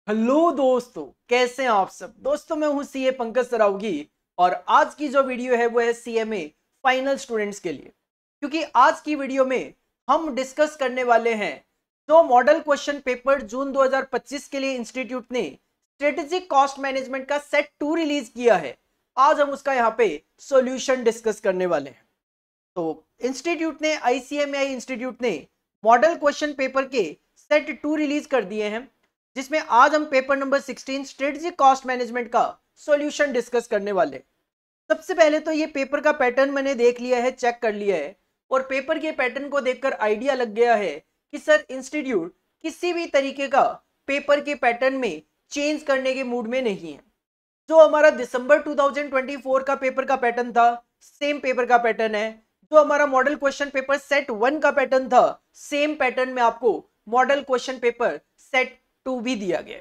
Hello दोस्तों, कैसे हैं आप सब। दोस्तों मैं हूं सीए पंकज सरावगी और आज की जो वीडियो है वो है सीएमए फाइनल स्टूडेंट्स के लिए। क्योंकि आज की वीडियो में हम डिस्कस करने वाले हैं जो मॉडल क्वेश्चन पेपर जून 2025 के लिए इंस्टीट्यूट ने स्ट्रेटेजिक कॉस्ट मैनेजमेंट का सेट 2 रिलीज किया है। आज हम उसका यहाँ पे सॉल्यूशन डिस्कस करने वाले हैं। तो इंस्टीट्यूट ने आईसीएमआई इंस्टीट्यूट ने मॉडल क्वेश्चन पेपर के सेट 2 रिलीज कर दिए हैं, जिसमें आज हम paper number 16 strategic cost management का सॉल्यूशन डिस्कस करने वाले। सबसे पहले तो ये पेपर का पैटर्न मैंने देख लिया है, चेक कर लिया है और पेपर के पैटर्न को देखकर आइडिया लग गया है कि सर इंस्टीट्यूट किसी भी तरीके का पेपर के पैटर्न में चेंज करने के मूड में नहीं है। जो हमारा दिसंबर 2024 का पेपर का पैटर्न था सेम पेपर का पैटर्न है। जो हमारा मॉडल क्वेश्चन पेपर सेट 1 का पैटर्न था सेम पैटर्न में आपको मॉडल क्वेश्चन पेपर सेट 2 भी दिया गया।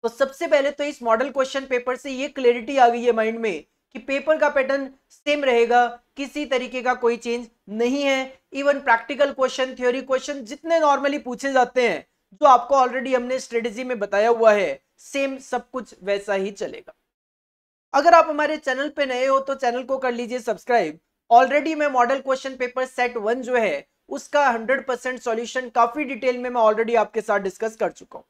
तो सबसे पहले तो इस मॉडल क्वेश्चन पेपर से ये क्लैरिटी आ गई है माइंड में कि पेपर का पैटर्न सेम रहेगा, किसी तरीके का कोई चेंज नहीं है। Even practical question, theory question जितने नॉर्मली पूछे जाते हैं, जो आपको ऑलरेडी हमने स्ट्रेटेजी में बताया हुआ है, सेम सब कुछ वैसा ही चलेगा। अगर आप हमारे चैनल पे नए हो तो चैनल को कर लीजिए सब्सक्राइब। ऑलरेडी मैं मॉडल क्वेश्चन पेपर सेट 1 जो है उसका 100% सॉल्यूशन काफी डिटेल में मैं ऑलरेडी आपके साथ डिस्कस कर चुका हूं।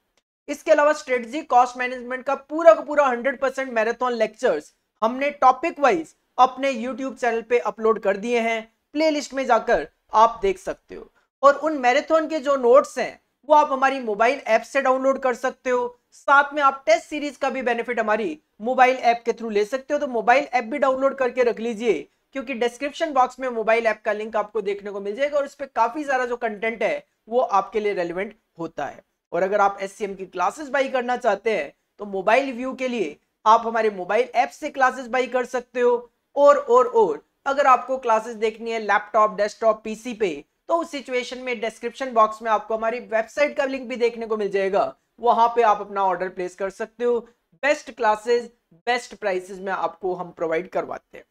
इसके अलावा स्ट्रेटजी कॉस्ट मैनेजमेंट का पूरा 100% मैराथन लेक्चर्स हमने टॉपिक वाइज अपने यूट्यूब चैनल पे अपलोड कर दिए हैं। प्लेलिस्ट में जाकर आप देख सकते हो और उन मैराथन के जो नोट्स हैं वो आप हमारी मोबाइल ऐप से डाउनलोड कर सकते हो। साथ में आप टेस्ट सीरीज का भी बेनिफिट हमारी मोबाइल ऐप के थ्रू ले सकते हो। तो मोबाइल ऐप भी डाउनलोड करके रख लीजिए, क्योंकि डिस्क्रिप्शन बॉक्स में मोबाइल ऐप का लिंक आपको देखने को मिल जाएगा और उस पर काफी सारा जो कंटेंट है वो आपके लिए रेलिवेंट होता है। और अगर आप एससीएम की क्लासेस बाई करना चाहते हैं तो मोबाइल व्यू के लिए आप हमारे मोबाइल ऐप से क्लासेस बाई कर सकते हो। और अगर आपको क्लासेस देखनी है लैपटॉप, डेस्कटॉप, पीसी पे, तो उस सिचुएशन में डिस्क्रिप्शन बॉक्स में आपको हमारी वेबसाइट का लिंक भी देखने को मिल जाएगा। वहां पे आप अपना ऑर्डर प्लेस कर सकते हो। बेस्ट क्लासेस बेस्ट प्राइसेस में आपको हम प्रोवाइड करवाते हैं।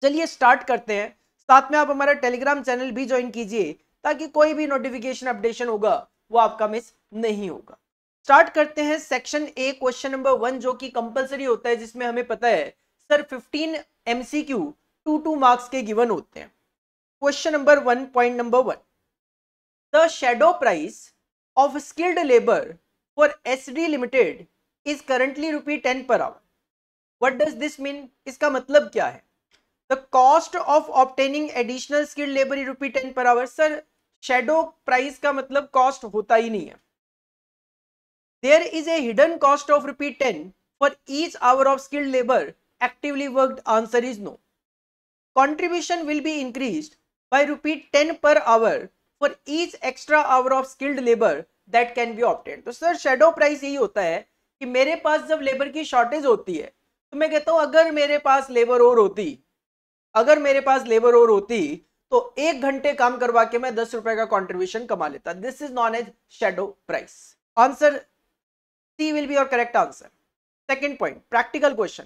चलिए स्टार्ट करते हैं। साथ में आप हमारा टेलीग्राम चैनल भी ज्वाइन कीजिए ताकि कोई भी नोटिफिकेशन अपडेशन होगा वो आपका मिस नहीं होगा। स्टार्ट करते हैं सेक्शन ए क्वेश्चन नंबर 1, जो कि कंपलसरी होता है, जिसमें हमें पता है सर 15 एमसीक्यू 2 मार्क्स के गिवन होते हैं। Question number 1, point number 1, the shadow price of skilled labour for SD limited is currently ₹10 per hour. What does this mean? इसका मतलब क्या है? The cost of obtaining additional skilled labour is ₹10 per hour. Sir shadow price का मतलब cost होता ही नहीं है। There is a hidden cost of ₹10 for each hour of skilled labour actively worked. Answer is no. Contribution will be increased by ₹10 per hour for each extra hour of skilled labor that can be obtained। तो sir shadow price यही होता है कि मेरे पास जब labour की shortage होती है तो मैं कहता हूं अगर मेरे पास लेबर और होती तो 1 घंटे काम करवा के मैं ₹10 का कॉन्ट्रीब्यूशन कमा लेता। This is known as shadow price. Answer C will be your correct answer. Second point, practical question,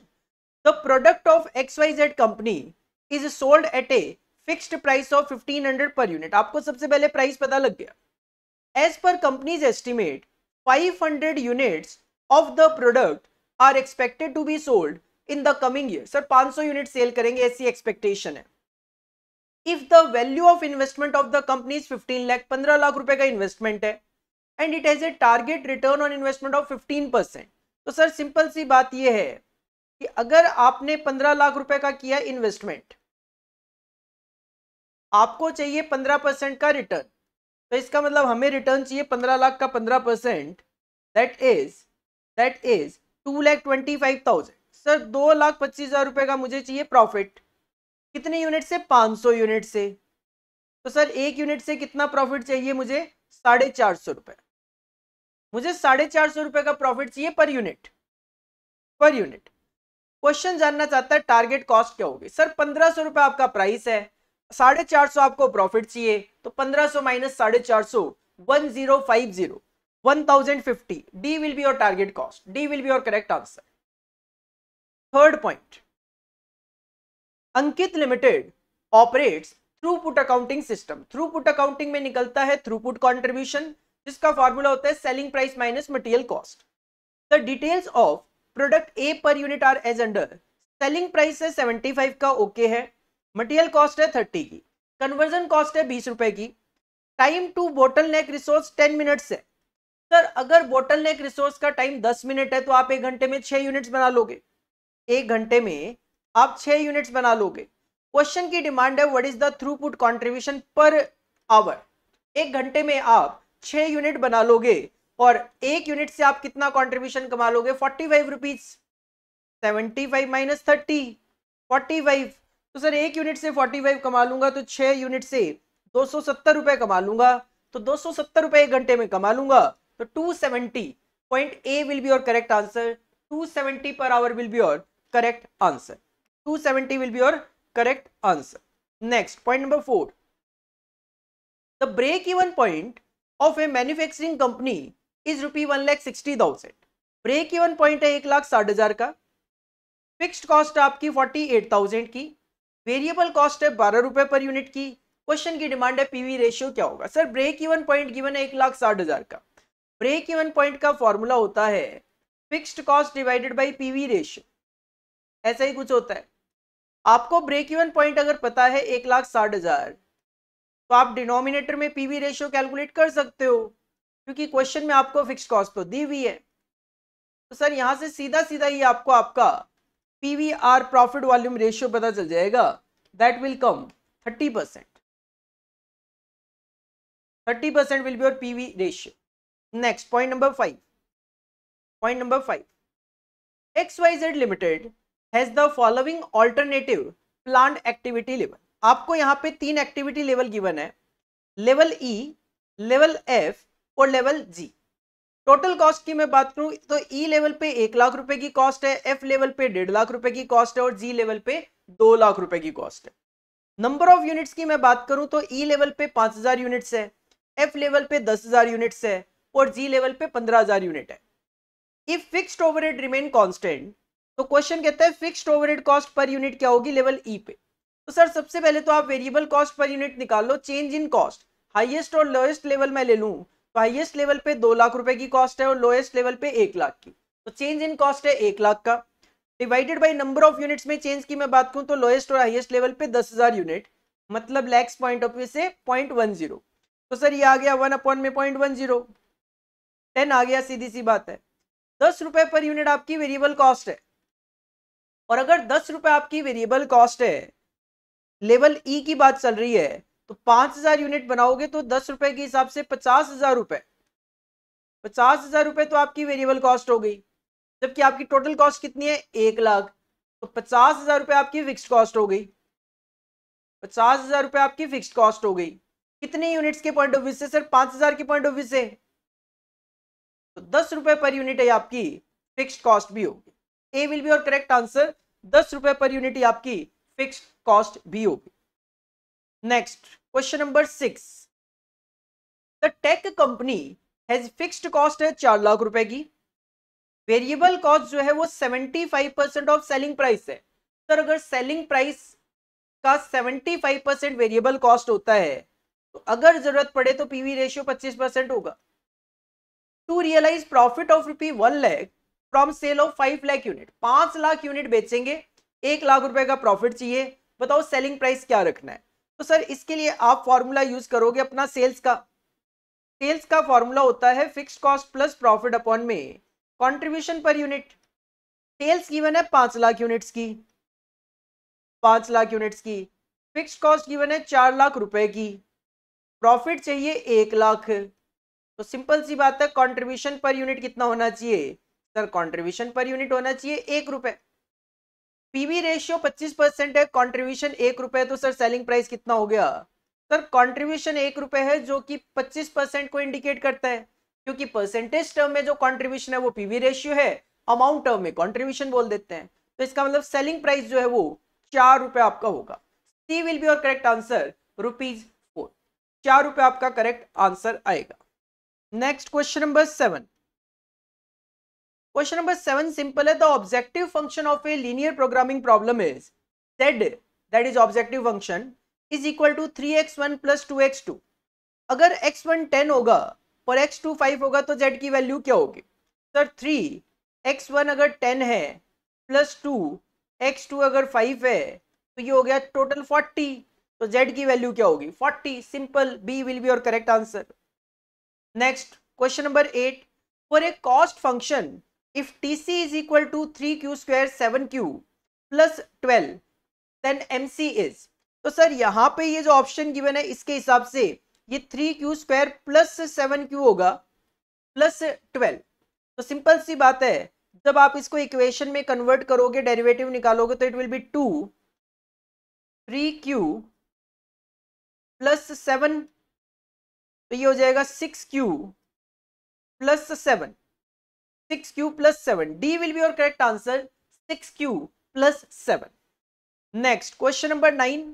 the product of XYZ company is sold at a fixed price of 1500 per unit। आपको सबसे पहले price पता लग गया। As per company's estimate, 500 units of the product are expected to be sold in the coming year। Sir 500 unit sale करेंगे ऐसी expectation है। If the value of investment of the company is 15 lakh, 15 lakh रुपए का investment है, and it has a target return on investment of 15%। तो sir simple सी बात यह है कि अगर आपने 15 लाख रुपए का किया इन्वेस्टमेंट, आपको चाहिए 15% का रिटर्न, तो इसका मतलब हमें रिटर्न चाहिए 15 लाख का 15%, दैट इज 2,25,000। सर 2,25,000 रुपए का मुझे चाहिए प्रॉफिट। कितने यूनिट से? 500 यूनिट से। तो सर एक यूनिट से कितना प्रॉफिट चाहिए मुझे? 450 रुपए। मुझे 450 रुपए का प्रॉफिट चाहिए पर यूनिट। क्वेश्चन जानना चाहता है टारगेट कॉस्ट क्या होगी। सर 1500 रुपए आपका प्राइस है, 450 आपको प्रॉफिट चाहिए, तो 1500 minus 450, 1050, 1050। D will be your target cost. D will be your correct answer. Third point, Ankit limited operates throughput accounting system. Throughput accounting में निकलता है थ्रूपुट कंट्रीब्यूशन, जिसका फॉर्मूला होता है selling price minus material cost. The details of product A per unit are as under. Selling price है 75 का, okay है। Material cost है 30 की, कन्वर्जन कॉस्ट है 20 रुपए की। Time to bottleneck resource 10 minutes है। सर अगर बोटल नेक रिसोर्स का टाइम 10 मिनट है तो आप 1 घंटे में 6 यूनिट्स बना लोगे। 1 घंटे में आप 6 यूनिट्स बना लोगे। क्वेश्चन की डिमांड है what is the throughput contribution per hour. 1 घंटे में आप 6 यूनिट बना लोगे और 1 यूनिट से आप कितना कंट्रीब्यूशन कमा लोगे, 45 रुपीज। 75 माइनस 30 45। तो सर 1 यूनिट से 45 कमा लूंगा तो 6 यूनिट से 270 रुपए कमा लूंगा, तो 270 रुपए 1 घंटे में कमा लूंगा। तो 270 point A will be your correct answer. 270 per hour will be your correct answer. 270 will be your correct answer. Next, point number 4. The break-even point of a manufacturing company is ₹1,60,000. Break-even point है 1,60,000 का। Fixed cost आपकी 48,000 की। Variable cost है 12 रुपए पर unit की। Question की demand है पीवी रेशियो क्या होगा। Sir break even point given है 1,60,000 का। ब्रेक इवन पॉइंट का फॉर्मूला होता है fixed cost divided by PV ratio, ऐसा ही कुछ होता है। आपको ब्रेक इवन पॉइंट अगर पता है 1,60,000 तो आप डिनोमिनेटर में पीवी रेशियो कैलकुलेट कर सकते हो, क्योंकि क्वेश्चन में आपको फिक्स्ड कॉस्ट तो दी हुई है। तो सर यहां से सीधा सीधा ही आपको आपका पीवीआर प्रॉफिट वॉल्यूम रेशियो पता चल जाएगा। That will come 30%। 30% will be your PV ratio. Next point number 5। Point number 5, XYZ limited has the following alternative plant activity level. आपको यहाँ पे 3 एक्टिविटी लेवल गिवन है, लेवल ई, लेवल एफ और level जी। Total cost की मैं बात करूं तो ई लेवल पे 1 लाख रुपए की कॉस्ट है, एफ लेवल पे 1.5 लाख रुपए की कॉस्ट है और जी लेवल पे 2 लाख रुपए की कॉस्ट है। नंबर ऑफ यूनिट्स की मैं बात करूं तो ई लेवल पे 5,000 यूनिट्स है, एफ लेवल पे 10,000 यूनिट्स है और जी लेवल पे 15,000 यूनिट है। If fixed overhead remain constant, तो क्वेश्चन कहता है fixed overhead cost per unit क्या होगी लेवल ई पे। तो सर सबसे पहले तो आप वेरिएबल कॉस्ट पर यूनिट निकाल लो। चेंज इन कॉस्ट हाईएस्ट और लोएस्ट लेवल में ले लूं तो हाईएस्ट लेवल पे 2 लाख रुपए की कॉस्ट है और लोएस्ट लेवल पे 1 लाख की। तो चेंज इन कॉस्ट है 1 लाख का, divided by number of units में चेंज की मैं बात करूं तो लोएस्ट और हाईएस्ट लेवल पे 10,000 यूनिट, मतलब लैक्स पॉइंट ऑफ व्यू से 0.10। तो सर ये आ गया 1 अपॉन में 0.10, 10 आ गया, सीधी सी बात है। 10 रुपए पर यूनिट आपकी वेरिएबल कॉस्ट है, और अगर 10 रुपए आपकी वेरिएबल कॉस्ट है, लेवल ई की बात चल रही है, तो 5,000 यूनिट बनाओगे तो 10 रुपए के हिसाब से 50,000 रुपए, 50,000 रुपए तो आपकी वेरिएबल कॉस्ट हो गई, जबकि आपकी टोटल कॉस्ट कितनी है 1 लाख। तो 50,000 रुपए आपकी फिक्स्ड कॉस्ट हो गई, 50,000 रुपए आपकी फिक्स्ड कॉस्ट हो गई। कितने यूनिट्स के पॉइंट ऑफ व्यू से? सर 5,000 के पॉइंट ऑफ व्यू से। तो 10 रुपए पर यूनिट है आपकी फिक्स्ड कॉस्ट भी होगी। A will be your correct answer. 10 रुपए पर यूनिट आपकी फिक्स्ड कॉस्ट भी होगी। Next question number 6। The tech company has fixed cost है 4 लाख रुपए की, वेरिएबल कॉस्ट जो है वो 75% ऑफ सेलिंग प्राइस है। सर अगर सेलिंग प्राइस का 75% वेरिएबल कॉस्ट होता है तो अगर जरूरत पड़े तो पीवी रेशियो 25% होगा। To realise profit of ₹1 lakh from sale of 5 lakh unit, 5 lakh unit बेचेंगे, 1 लाख रुपए का प्रॉफिट चाहिए, बताओ सेलिंग प्राइस क्या रखना है। तो सर इसके लिए आप फॉर्मूला यूज करोगे अपना सेल्स का। सेल्स का फॉर्मूला होता है fixed cost plus profit upon में कंट्रीब्यूशन पर यूनिट। सेल्स गिवन है 5 लाख यूनिट्स की, 5 लाख यूनिट्स की, फिक्स्ड कॉस्ट गिवन है 4 लाख रुपए की, प्रॉफिट चाहिए 1 लाख। तो सिंपल सी बात है कंट्रीब्यूशन पर यूनिट कितना होना चाहिए? सर कंट्रीब्यूशन पर यूनिट होना चाहिए 1 रुपए। पीवी रेशियो 25% है, कंट्रीब्यूशन 1 रुपए, तो सर सेलिंग प्राइस कितना हो गया? सर कंट्रीब्यूशन 1 रुपए है जो कि 25% को इंडिकेट करता है, क्योंकि परसेंटेज टर्म में जो कंट्रीब्यूशन है वो पीवी रेशियो है, अमाउंट टर्म में कंट्रीब्यूशन बोल देते हैं। तो इसका मतलब सेलिंग प्राइस जो है वो 4 रुपए आपका होगा। C will be your correct answer, ₹4। 4 रुपए आपका करेक्ट आंसर आएगा। Next question number 7। Question number 7 simple है। The objective function of a linear programming problem is z, that is objective function, is equal to 3x1 plus 2x2। अगर x1 10 होगा और x2 5 होगा तो z की value क्या होगी? सर 3 x1 अगर 10 है प्लस 2 x2 अगर 5 है तो ये हो गया टोटल 40। तो z की वैल्यू क्या होगी 40। Simple, B will be your correct answer. Next question number 8, for a cost function if tc is equal to 3q square 7q plus 12 then mc is. तो सर यहाँ पे ये जो ऑप्शन गिवन है इसके हिसाब से ये 3q स्क्वायर प्लस 7q होगा प्लस 12। तो सिंपल सी बात है, जब आप इसको इक्वेशन में कन्वर्ट करोगे, डेरिवेटिव निकालोगे तो it will B 2 3q plus 7, तो ये हो जाएगा 6q plus 7, 6q plus 7। D will be your correct answer, 6q plus 7। Next question number 9।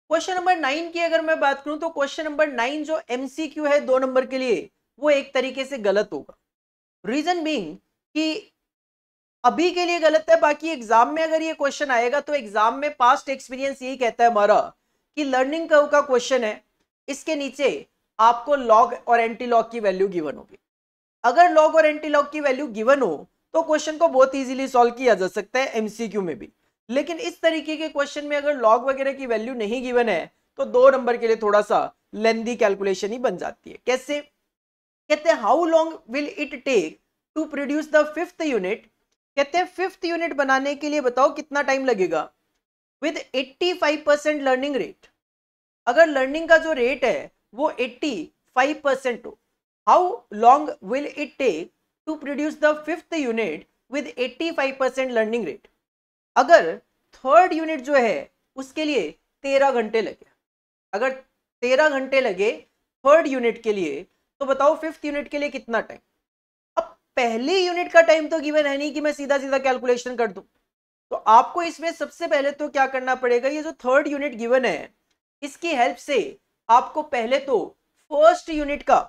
Question number 9 की अगर मैं बात करूं तो क्वेश्चन नंबर 9 जो एमसीक्यू है 2 नंबर के लिए वो एक तरीके से गलत होगा। रीजन बीइंग कि अभी के लिए गलत है, बाकी एग्जाम में अगर ये क्वेश्चन आएगा तो एग्जाम में पास्ट एक्सपीरियंस यही कहता है हमारा कि लर्निंग कर्व का क्वेश्चन है, इसके नीचे आपको लॉग और एंटी लॉग की वैल्यू गिवन होगी। अगर लॉग और एंटी लॉग की वैल्यू गिवन हो तो क्वेश्चन को बहुत इजीली सॉल्व किया जा सकता है एमसीक्यू में भी। लेकिन इस तरीके के क्वेश्चन में अगर लॉग वगैरह की वैल्यू नहीं गिवन है तो 2 नंबर के लिए थोड़ा सा लेंदी कैलकुलेशन ही बन जाती है। कैसे? कहते हैं how long will it take to produce the 5th unit. कहते हैं 5th यूनिट बनाने के लिए बताओ कितना टाइम लगेगा विद 85% लर्निंग रेट। अगर लर्निंग का जो रेट है वो 85% हो, how long will it take to produce the 5th unit with 85% learning rate. अगर 3rd यूनिट जो है उसके लिए 13 घंटे लगे, अगर 13 घंटे लगे 3rd यूनिट के लिए, तो बताओ 5th यूनिट के लिए कितना टाइम। अब पहली यूनिट का टाइम तो गिवन है नहीं कि मैं सीधा सीधा कैलकुलेशन कर दूं, तो आपको इसमें सबसे पहले तो क्या करना पड़ेगा, ये जो 3rd यूनिट गिवन है इसकी हेल्प से आपको पहले तो 1st यूनिट का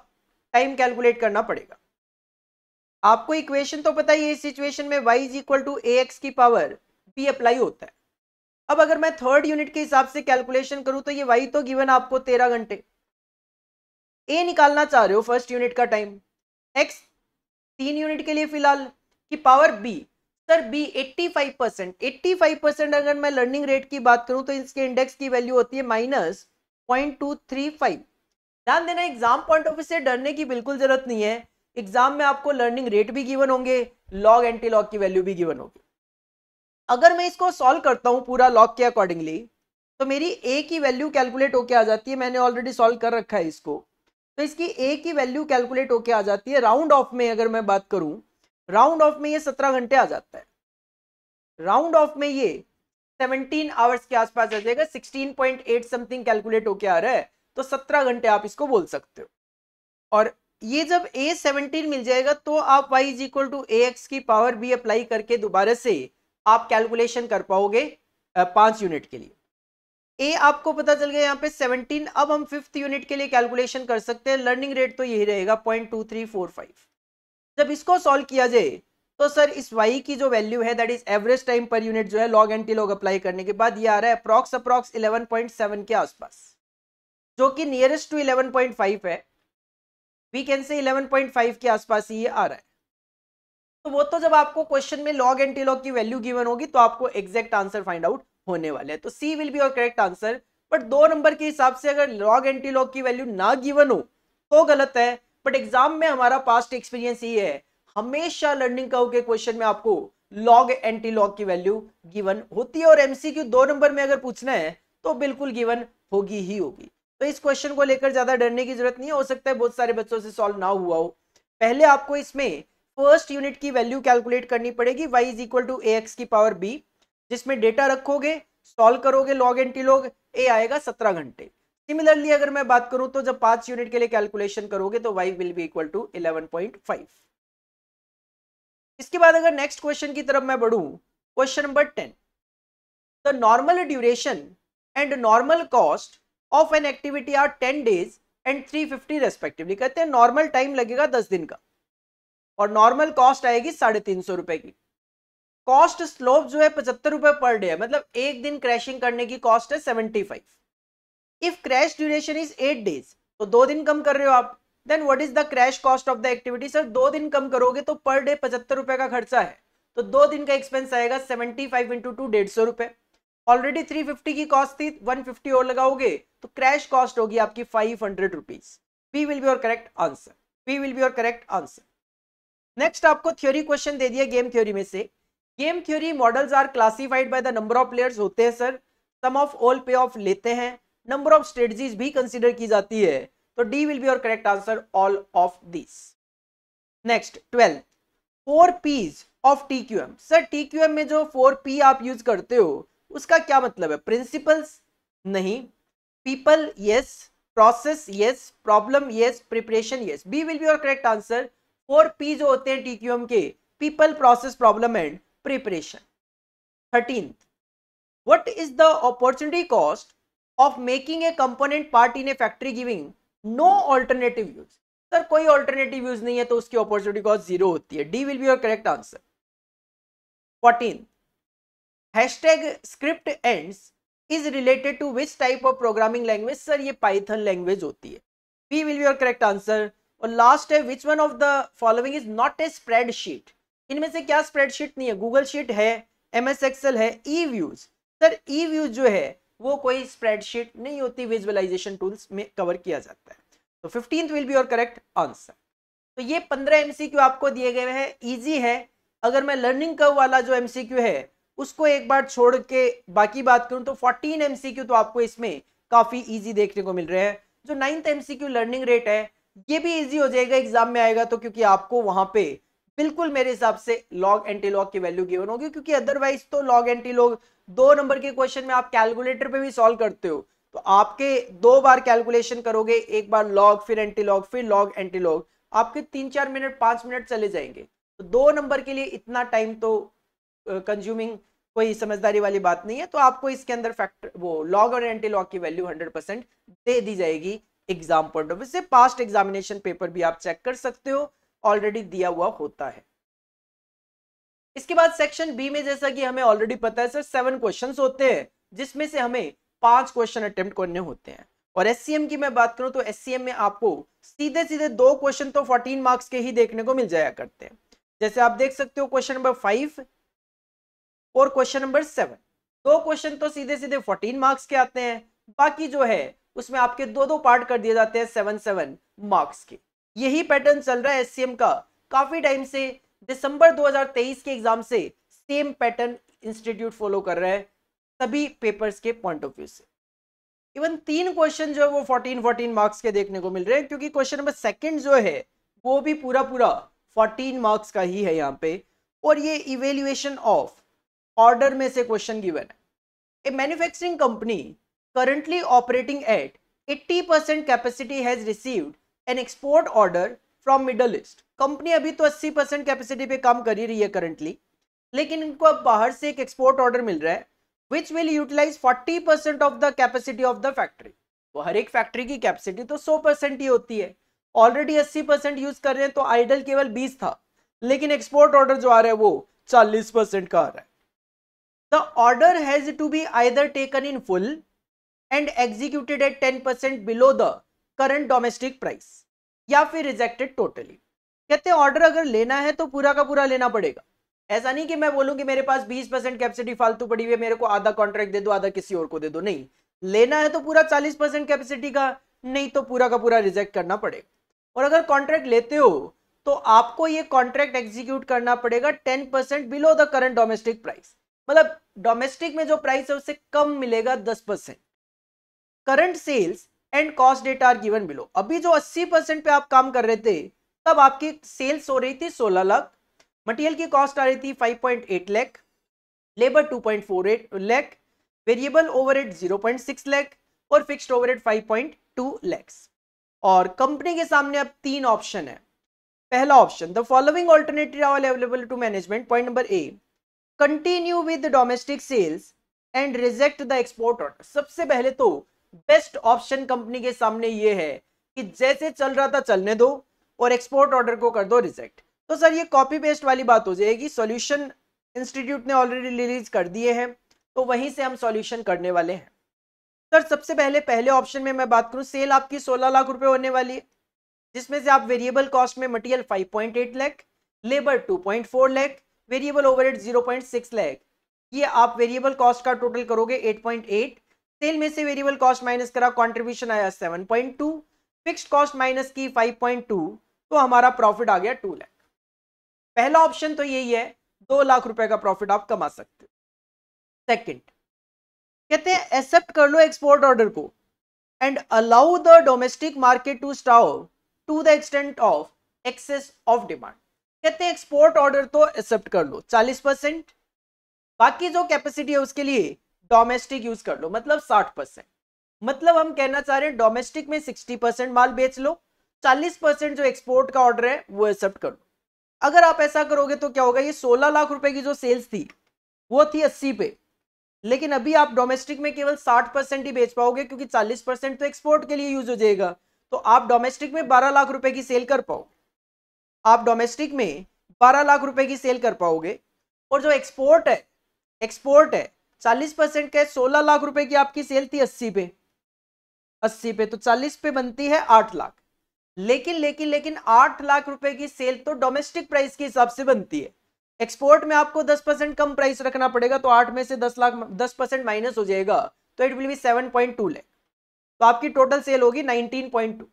टाइम कैलकुलेट करना पड़ेगा। आपको इक्वेशन तो पता ही है, इस सिचुएशन में y is equal to ax की पावर b अप्लाई होता है। अब अगर मैं 3rd यूनिट के हिसाब से कैलकुलेशन करूं तो ये y तो गिवन आपको 13 घंटे, a निकालना चाह रहे हो 1st यूनिट का टाइम, x 3 यूनिट के लिए फिलहाल की पावर b। सर b 85%, अगर मैं लर्निंग रेट की बात करूं तो इसके इंडेक्स की वैल्यू होती है -0.235। ध्यान देना, एग्जाम पॉइंट ऑफ व्यू से डरने की बिल्कुल जरूरत नहीं है। एग्जाम में आपको लर्निंग रेट भी गिवन होंगे, लॉग एंटी लॉग की वैल्यू भी गिवन होगी। अगर मैं इसको सॉल्व करता हूं पूरा लॉग के अकॉर्डिंगली तो मेरी a की वैल्यू कैलकुलेट होके आ जाती है, मैंने ऑलरेडी सॉल्व कर रखा है इसको, तो इसकी a की वैल्यू कैलकुलेट होके आ जाती है राउंड ऑफ में। अगर मैं बात करूं राउंड ऑफ में ये 17 घंटे आ जाता है, राउंड ऑफ में ये 17 आवर्स के आसपास आ जाएगा, 16.8 समथिंग कैलकुलेट होके आ रहा है, तो 17 घंटे आप इसको बोल सकते हो। और ये जब a 17 मिल जाएगा तो आप y is equal to ax की पावर b अप्लाई करके दोबारा से आप कैलकुलेशन कर पाओगे 5 यूनिट के लिए। a आपको पता चल गया यहाँ पे 17। अब हम 5th यूनिट के लिए कैलकुलेशन कर सकते हैं, लर्निंग रेट तो यही रहेगा 0.2345। जब इसको सॉल्व किया जाए तो सर इस y की जो वैल्यू है that is average time per unit जो है लॉग एंटी लॉग अप्लाई करने के बाद ये आ रहा है अप्रॉक्स 11.7 के आसपास, जो कि नियरेस्ट टू 11.5 है, वी कैन से 11.5 के आसपास ही ये आ रहा है। तो वो तो जब आपको क्वेश्चन में लॉग एंटी लॉग की वैल्यू गिवन होगी तो आपको एग्जैक्ट आंसर फाइंड आउट होने वाले हैं। तो C will be your correct answer. But 2 नंबर के हिसाब से अगर लॉग एंटी लॉग की वैल्यू ना गिवन हो तो गलत है, बट एग्जाम में हमारा पास्ट एक्सपीरियंस ये है हमेशा लर्निंग कर्व के क्वेश्चन में आपको लॉग एंटी लॉग की वैल्यू गिवन होती है, और एमसीक्यू 2 नंबर में अगर पूछना है तो बिल्कुल गिवन होगी ही होगी। तो इस क्वेश्चन को लेकर ज्यादा डरने की जरूरत नहीं है, हो सकता है बहुत सारे बच्चों से सॉल्व ना हुआ हो। पहले आपको इसमें 1st यूनिट की वैल्यू कैलकुलेट करनी पड़ेगी, y is equal to ax की पावर b, जिसमें डेटा रखोगे, सॉल्व करोगे लॉग एंटी लॉग, a आएगा 17 घंटे। सिमिलरली अगर मैं बात करूं तो जब 5 यूनिट के लिए कैलकुलेशन करोगे तो y will be equal to 11.5। इसके बाद अगर नेक्स्ट क्वेश्चन की तरफ मैं बढ़ूं, question number 10, the normal duration and normal cost of an activity are 10 days and 350 respectively. कहते हैं नॉर्मल टाइम लगेगा 10 दिन का और नॉर्मल कॉस्ट आएगी 350 रुपए की। कॉस्ट स्लोप जो है 75 रुपए पर डे है, मतलब एक दिन क्रैशिंग करने की कॉस्ट है 75। If crash duration is 8 days, तो 2 दिन कम कर रहे हो आप, then what is the crash cost of the activity? Sir 2 दिन कम करोगे तो पर डे 75 रुपए का खर्चा है, तो 2 दिन का एक्सपेंस आएगा 75 इंटू 2 150 रुपए। ऑलरेडी 350 की कॉस्ट थी, 150 और लगाओगे तो क्रैश कॉस्ट होगी आपकी 500 rupees. B will be your correct answer, B will be your correct answer. Next आपको थ्योरी क्वेश्चन दे दिया गेम थ्योरी में से। Game theory models are classified by the number of players होते हैं sir, sum of all payoff लेते हैं, number of strategies भी कंसीडर की जाती है, तो D will be your correct answer all of this. Next 12 4 P's of TQM। Sir TQM में जो 4 P आप यूज करते हो उसका क्या मतलब है? प्रिंसिपल्स नहीं, people yes, process yes, problem yes, preparation yes. B will be your correct answer. 4 P जो होते हैं TQM के, people, process, problem and preparation. 13th what is the opportunity cost of making a component part in a factory giving no alternative use? Sir कोई alternative use नहीं है तो उसकी opportunity cost 0 होती है। D will be your correct answer. 14 hashtag script ends is related to which type of programming language? Sir ये Python language होती है। B will be your correct answer. और लास्ट है which one of the following is not a spreadsheet? इनमें से क्या spreadsheet नहीं है? गूगल शीट है, MS एक्सेल है, ई व्यूज। सर ई व्यूज जो है वो कोई स्प्रेडशीट नहीं होती, विजुअलाइजेशन टूल्स में कवर किया जाता है। तो 15th will be your correct answer. तो ये 15 MCQ आपको दिए गए हैं, इजी है। अगर मैं लर्निंग कर्व वाला जो MCQ है उसको एक बार छोड़ के बाकी बात करूं तो 14 MCQ तो आपको इसमें काफी इजी देखने को मिल रहे हैं। जो 9th MCQ लर्निंग रेट है ये भी इजी हो जाएगा एग्जाम में आएगा तो, क्योंकि आपको वहां पे बिल्कुल मेरे हिसाब से लॉग एंटी लॉग की वैल्यू गिवन होगी, क्योंकि अदरवाइज तो लॉग एंटी लॉग 2 नंबर के क्वेश्चन में आप कैलकुलेटर पे भी सॉल्व करते हो तो आपके 2 बार कैलकुलेशन करोगे, एक बार लॉग फिर एंटी लॉग फिर लॉग एंटी लॉग, आपके 3-4 मिनट 5 मिनट चले जाएंगे। तो 2 नंबर के लिए इतना टाइम तो कंज्यूमिंग कोई समझदारी वाली बात नहीं है। तो आपको इसके अंदर फैक्टर वो लॉग और एंटी लॉग की वैल्यू 100% दे दी जाएगी एग्जाम पॉइंट ऑफ व्यू से। पास्ट एग्जामिनेशन पेपर भी आप चेक कर सकते हो, ऑलरेडी दिया हुआ होता है। इसके बाद सेक्शन बी में जैसा कि हमें ऑलरेडी पता है सर 7 क्वेश्चंस होते हैं जिसमें से हमें 5 क्वेश्चन अटेम्प्ट करने होते हैं। और SCM की मैं बात करूं तो SCM में आपको सीधे सीधे 2 क्वेश्चन तो 14 मार्क्स के ही देखने को मिल जाया करते हैं। जैसे आप देख सकते हो क्वेश्चन नंबर 5 और क्वेश्चन नंबर 7, 2 क्वेश्चन तो सीधे सीधे 14 मार्क्स के आते हैं, बाकी जो है उसमें आपके 2-2 पार्ट कर दिए जाते हैं 7-7 मार्क्स के। यही पैटर्न चल रहा है SCM का काफी टाइम से, दिसंबर 2023 के एग्जाम से सेम पैटर्न इंस्टीट्यूट फॉलो कर रहा है सभी पेपर्स के पॉइंट ऑफ व्यू से। इवन 3 क्वेश्चन जो है वो 14 मार्क्स के देखने को मिल रहे हैं, क्योंकि क्वेश्चन नंबर 2 जो है वो भी पूरा 14 मार्क्स का ही है यहाँ पे। और ये इवेल्युएशन ऑफ ऑर्डर में से क्वेश्चन गिवन है। ए manufacturing company currently operating at 80% capacity has received an export order from Middle East। Company अभी तो 80% कैपेसिटी पे काम कर ही रही है करंटली, लेकिन इनको अब बाहर से एक एक्सपोर्ट ऑर्डर मिल रहा है which will utilize 40% of the capacity of the factory। तो हर एक फैक्ट्री की कैपेसिटी तो 100% ही होती है, ऑलरेडी 80% यूज कर रहे हैं तो आइडल केवल 20 था, लेकिन एक्सपोर्ट ऑर्डर जो आ रहा है वो 40% का आ रहा है। The order has to be either taken in full and executed at 10% below the current domestic price या फिर rejected totally। कहते हैं ऑर्डर अगर लेना है तो पूरा का पूरा लेना पड़ेगा। ऐसा नहीं कि मैं बोलूं कि मेरे पास 20% कैपेसिटी फालतू पड़ी हुई है, मेरे को आधा कॉन्ट्रैक्ट दे दो आधा किसी और को दे दो, नहीं, लेना है तो पूरा 40% कैपेसिटी का, नहीं तो पूरा का पूरा रिजेक्ट करना पड़ेगा। और अगर कॉन्ट्रैक्ट लेते हो तो आपको ये कॉन्ट्रैक्ट एग्जीक्यूट करना पड़ेगा 10% below the current domestic price, मतलब डोमेस्टिक में जो प्राइस है उससे कम मिलेगा 10%। Current sales and cost data are given below. अभी जो 80% पे आप काम कर रहे थे तब आपकी सेल्स हो रही थी 16 लाख, मटेरियल की कॉस्ट आ रही थी 5.8 lakh, labour 2.48 lakh, variable overhead 0.6 lakh और फिक्स्ड ओवरहेड 5.2 लाख। और कंपनी के सामने अब 3 ऑप्शन है। पहला option, the following alternative are available to management. Point number A, continue with domestic sales and reject the export order. सबसे पहले तो बेस्ट ऑप्शन कंपनी के सामने ये है कि जैसे चल रहा था चलने दो और एक्सपोर्ट ऑर्डर को कर दो रिजेक्ट। तो सर ये कॉपी पेस्ट वाली बात हो जाएगी, सॉल्यूशन इंस्टीट्यूट ने ऑलरेडी रिलीज कर दिए हैं तो वहीं से हम सॉल्यूशन करने वाले हैं। सर सबसे पहले ऑप्शन में मैं बात करूं, सेल आपकी 16 लाख रुपए होने वाली है, जिसमें से आप वेरिएबल कॉस्ट में material 5.8 lakh, labour 2.4 lakh, variable overhead 0.6 lakh, ये आप वेरिएबल कॉस्ट का टोटल करोगे 8.8, सेल में से वेरिएबल कॉस्ट माइनस करा, कंट्रीब्यूशन आया 7.2, फिक्स्ड कॉस्ट माइनस की 5.2, तो हमारा प्रॉफिट आ गया 2 लाख। पहला ऑप्शन तो यही है, 2 लाख रुपए का प्रॉफिट आप कमा सकते हो। सेकंड कहते हैं एक्सेप्ट कर लो एक्सपोर्ट ऑर्डर को and allow the domestic market to starve to the extent of excess of demand. कहते हैं एक्सपोर्ट ऑर्डर तो एक्सेप्ट कर लो 40%, बाकी जो कैपेसिटी है उसके लिए डोमेस्टिक यूज कर लो, मतलब 60%। मतलब हम कहना चाह रहे हैं डोमेस्टिक में 60% माल बेच लो, 40% जो एक्सपोर्ट का ऑर्डर है वो एक्सेप्ट कर लो। अगर आप ऐसा करोगे तो क्या होगा, ये 16 लाख रुपए की जो सेल्स थी वो थी 80 पे, लेकिन अभी आप डोमेस्टिक में केवल 60% ही बेच पाओगे क्योंकि 40% तो एक्सपोर्ट के लिए यूज हो जाएगा। तो आप डोमेस्टिक में 12 लाख रुपए की सेल कर पाओगे, आप डोमेस्टिक में 12 लाख रुपए की सेल कर पाओगे। और जो एक्सपोर्ट है 40% का 16 लाख रुपए की आपकी सेल थी 80 पे, तो 40 पे बनती है 8 लाख। लेकिन 8 लाख रुपए की सेल तो डोमेस्टिक प्राइस के हिसाब से बनती है, एक्सपोर्ट में आपको 10% कम प्राइस रखना पड़ेगा, तो 8 में से 10% माइनस हो जाएगा, तो इट विल बी 7.2 लाख। तो आपकी टोटल सेल होगी 19.2।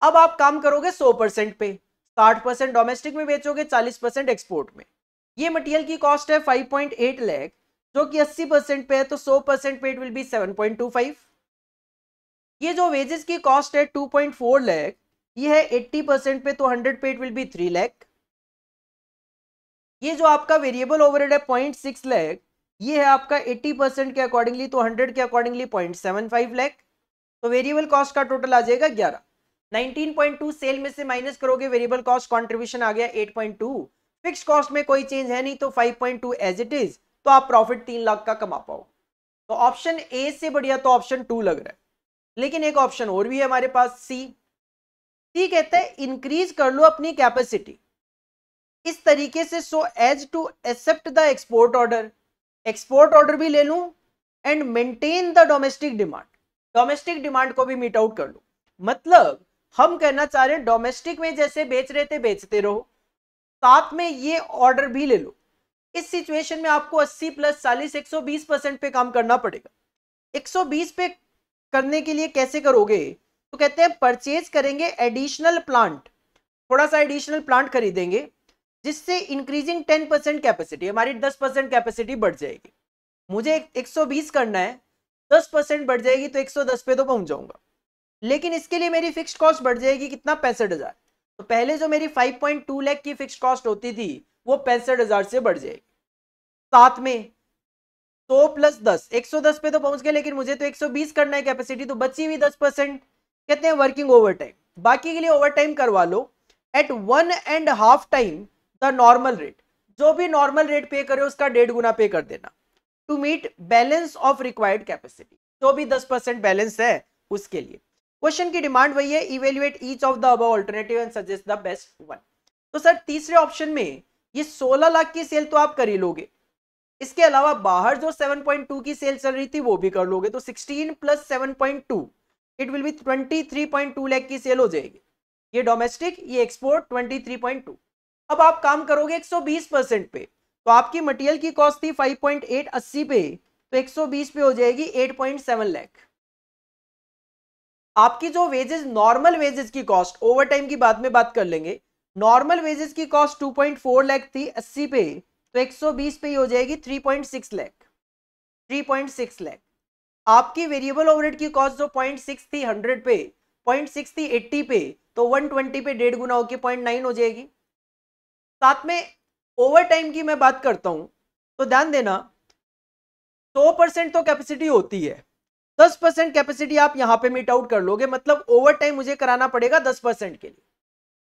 अब आप काम करोगे 100% पे, 60% डोमेस्टिक में बेचोगे, 40% एक्सपोर्ट में। ये मटेरियल की कॉस्ट है 5.8 लाख जो कि 80% पे है, तो 100% पे इट विल बी 7.25। ये जो वेजेस की कॉस्ट है 2.4 लाख, ये है 80% पे, तो 100 पे इट विल बी 3 लाख। ये जो आपका वेरिएबल ओवरहेड है 0.6 लाख, ये है आपका 80% के अकॉर्डिंगली, तो 100 के अकॉर्डिंगली 0.75 लाख। तो वेरिएबल कॉस्ट का टोटल आ जाएगा 11। 19.2 सेल में से माइनस करोगे, वेरिएबल कॉस्ट कंट्रीब्यूशन आ गया 8.2, फिक्स्ड कॉस्ट में कोई चेंज है नहीं, तो 5.2 एज इट इज, तो आप प्रॉफिट 3 लाख का कमा पाओ। तो ऑप्शन ए से बढ़िया तो ऑप्शन 2 लग रहा है, लेकिन एक ऑप्शन और भी है हमारे पास, सी कहते हैं इंक्रीज कर लो अपनी कैपेसिटी इस तरीके से so as to accept the export order, export order भी ले लूं and maintain the domestic demand, domestic demand को भी मीट आउट कर लो। मतलब हम कहना चाह रहे हैं डोमेस्टिक में जैसे बेच रहे थे बेचते रहो, साथ में ये ऑर्डर भी ले लो। इस सिचुएशन में आपको 80 प्लस 40 120% पे काम करना पड़ेगा। 120 पे करने के लिए कैसे करोगे, तो कहते हैं परचेज करेंगे एडिशनल प्लांट, थोड़ा सा एडिशनल प्लांट खरीदेंगे, जिससे इंक्रीजिंग 10% कैपेसिटी, हमारी 10% कैपेसिटी बढ़ जाएगी। मुझे 120 करना है, 10% बढ़ जाएगी तो 110 पे तो पहुंच जाऊंगा, लेकिन इसके लिए मेरी फिक्स्ड कॉस्ट बढ़ जाएगी कितना, 65,000। तो पहले जो मेरी 5.2 लाख की फिक्स्ड कॉस्ट होती थी वो 65,000 से बढ़ जाएगी। साथ में 100 प्लस 10 110 पे तो पहुंच गए, लेकिन मुझे तो 120 करना है कैपेसिटी, तो बची हुई 10% कहते हैं वर्किंग ओवर टाइम, बाकी के लिए ओवर टाइम करवा लो at 1.5 time the normal rate, जो भी नॉर्मल रेट पे करे उसका 1.5 गुना पे कर देना, to meet balance of required capacity, जो भी 10% बैलेंस है उसके लिए। क्वेश्चन की डिमांड वही है, evaluate each of the above alternative and suggest the best one. तो सर तीसरे ऑप्शन में ये 16 लाख की सेल तो आप कर ही लोगे, इसके अलावा बाहर जो 7.2 की सेल चल रही थी वो भी कर लोगे, तो 16 plus 7.2 it will B 23.2 lakh की सेल हो जाएगी। ये डोमेस्टिक, ये एक्सपोर्ट 23.2। अब आप काम करोगे 120% पे, तो आपकी मटेरियल की कॉस्ट थी 5.8 80 पे, तो 120 पे हो जाएगी 8.7 लाख। आपकी जो वेजेस, नॉर्मल वेजेस की कॉस्ट, ओवर टाइम की बाद में बात कर लेंगे, नॉर्मल वेजेस की कॉस्ट 2.4 लाख थी 80 पे, तो 120 पे ही हो जाएगी 3.6 लाख, 3.6 लाख। आपकी वेरिएबल ओवरहेड की कॉस्ट जो 0.6 थी 100 पे, 0.6 थी 80 पे, तो 120 पे 1.5 गुना होकर 0.9 हो जाएगी। साथ में ओवर टाइम की मैं बात करता हूं तो ध्यान देना, 100% तो कैपेसिटी होती है, 10% कैपेसिटी आप यहां पे मीट आउट कर लोगे, मतलब ओवर टाइम मुझे कराना पड़ेगा 10% के लिए।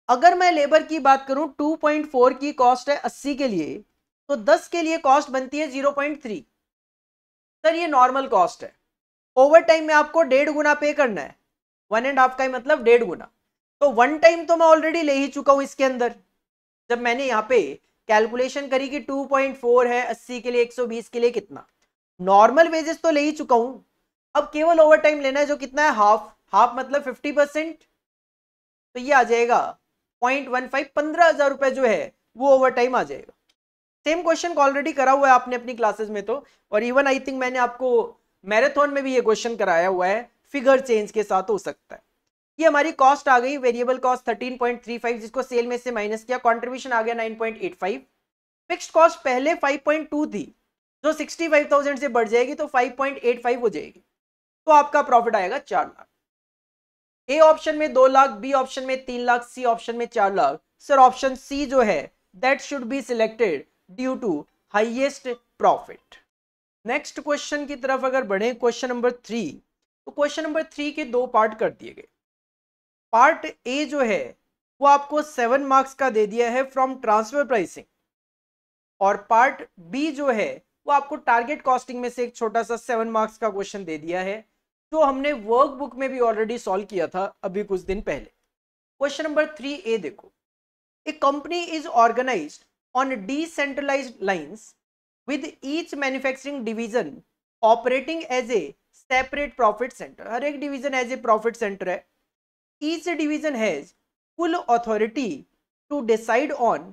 अगर मैं लेबर की बात करूं, 2.4 की कॉस्ट है 80 के लिए, तो 10 के लिए कॉस्ट बनती है 0.3। सर ये नॉर्मल कॉस्ट है, ओवर टाइम में आपको 1.5 गुना पे करना है, 1.5 का मतलब 1.5 गुना, तो वन टाइम तो मैं ऑलरेडी ले ही चुका हूं इसके अंदर। जब मैंने यहाँ पे कैलकुलेशन करी कि 2.4 है 80 के लिए, 120 के लिए कितना, नॉर्मल वेजेस तो ले ही चुका हूं, अब केवल ओवर टाइम लेना है जो कितना है हाफ, हाफ मतलब 50%, तो ये आ जाएगा 0.15, 15,000 रुपए जो है वो ओवर टाइम आ जाएगा। सेम क्वेश्चन ऑलरेडी करा हुआ है आपने अपनी क्लासेस में तो, और इवन आई थिंक मैंने आपको मैराथन में भी ये क्वेश्चन कराया हुआ है, फिगर चेंज के साथ हो सकता है। ये हमारी कॉस्ट आ गई, वेरिएबल कॉस्ट 13.35, जिसको सेल में से माइनस किया, कंट्रीब्यूशन आ गया 9.85, फिक्स्ड कॉस्ट पहले 5.2 थी, जो 65,000 से बढ़ जाएगी तो 5.85 हो जाएगी, तो आपका प्रॉफिट आएगा 4 लाख। ए ऑप्शन में 2 लाख, बी ऑप्शन में 3 लाख, सी ऑप्शन में 4 लाख। सर ऑप्शन सी जो है that should be selected due to highest profit. Next question की तरफ अगर बढ़े, क्वेश्चन नंबर 3, तो क्वेश्चन नंबर 3 के 2 पार्ट कर दिए गए। पार्ट ए जो है वो आपको 7 मार्क्स का दे दिया है फ्रॉम ट्रांसफर प्राइसिंग, और पार्ट बी जो है वो आपको टारगेट कॉस्टिंग में से एक छोटा सा 7 मार्क्स का क्वेश्चन दे दिया है, जो हमने वर्कबुक में भी ऑलरेडी सॉल्व किया था अभी कुछ दिन पहले। क्वेश्चन नंबर 3A देखो, a company is organised on decentralised lines with each manufacturing division operating as a separate profit centre. हर एक division as a profit centre है। Each division has full authority to decide on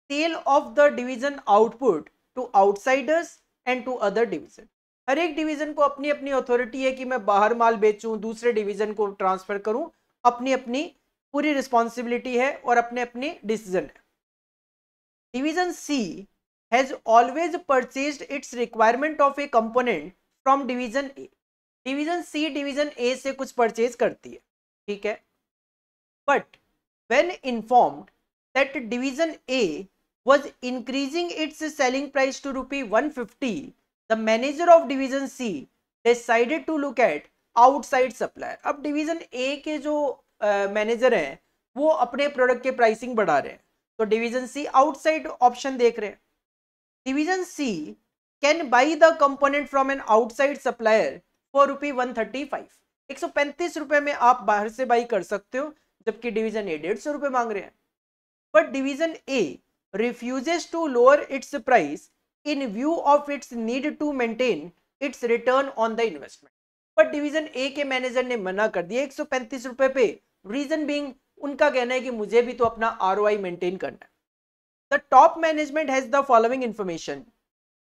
sale of the division output to outsiders and to other division. हर एक division को अपनी अपनी authority है कि मैं बाहर माल बेचूं, दूसरे डिवीजन को ट्रांसफर करूं, अपनी अपनी पूरी रिस्पॉन्सिबिलिटी है और अपने अपने डिसीजन है। Division C has always purchased its requirement of a component from division A. Division C division A से कुछ परचेज करती है, ठीक है, but when informed that division A was increasing its selling price to ₹150, the manager of division C decided to look at outside supplier। अब division A के जो manager हैं वो अपने प्रोडक्ट के प्राइसिंग बढ़ा रहे हैं, तो डिवीजन सी आउटसाइड ऑप्शन देख रहे हैं। Division C can buy the component from an outside supplier for ₹135। 135 रुपए में आप बाहर से बाई कर सकते हो, जबकि डिवीजन ए 150 रुपए मांग रहे हैं। But division A refuses to lower its price in view of its need to maintain its return on the investment। पर डिवीजन ए के मैनेजर ने मना कर दिया 135 रुपए पे, रीजन बीइंग उनका कहना है कि मुझे भी तो अपना आरओआई मेंटेन करना है। The top management has the following information.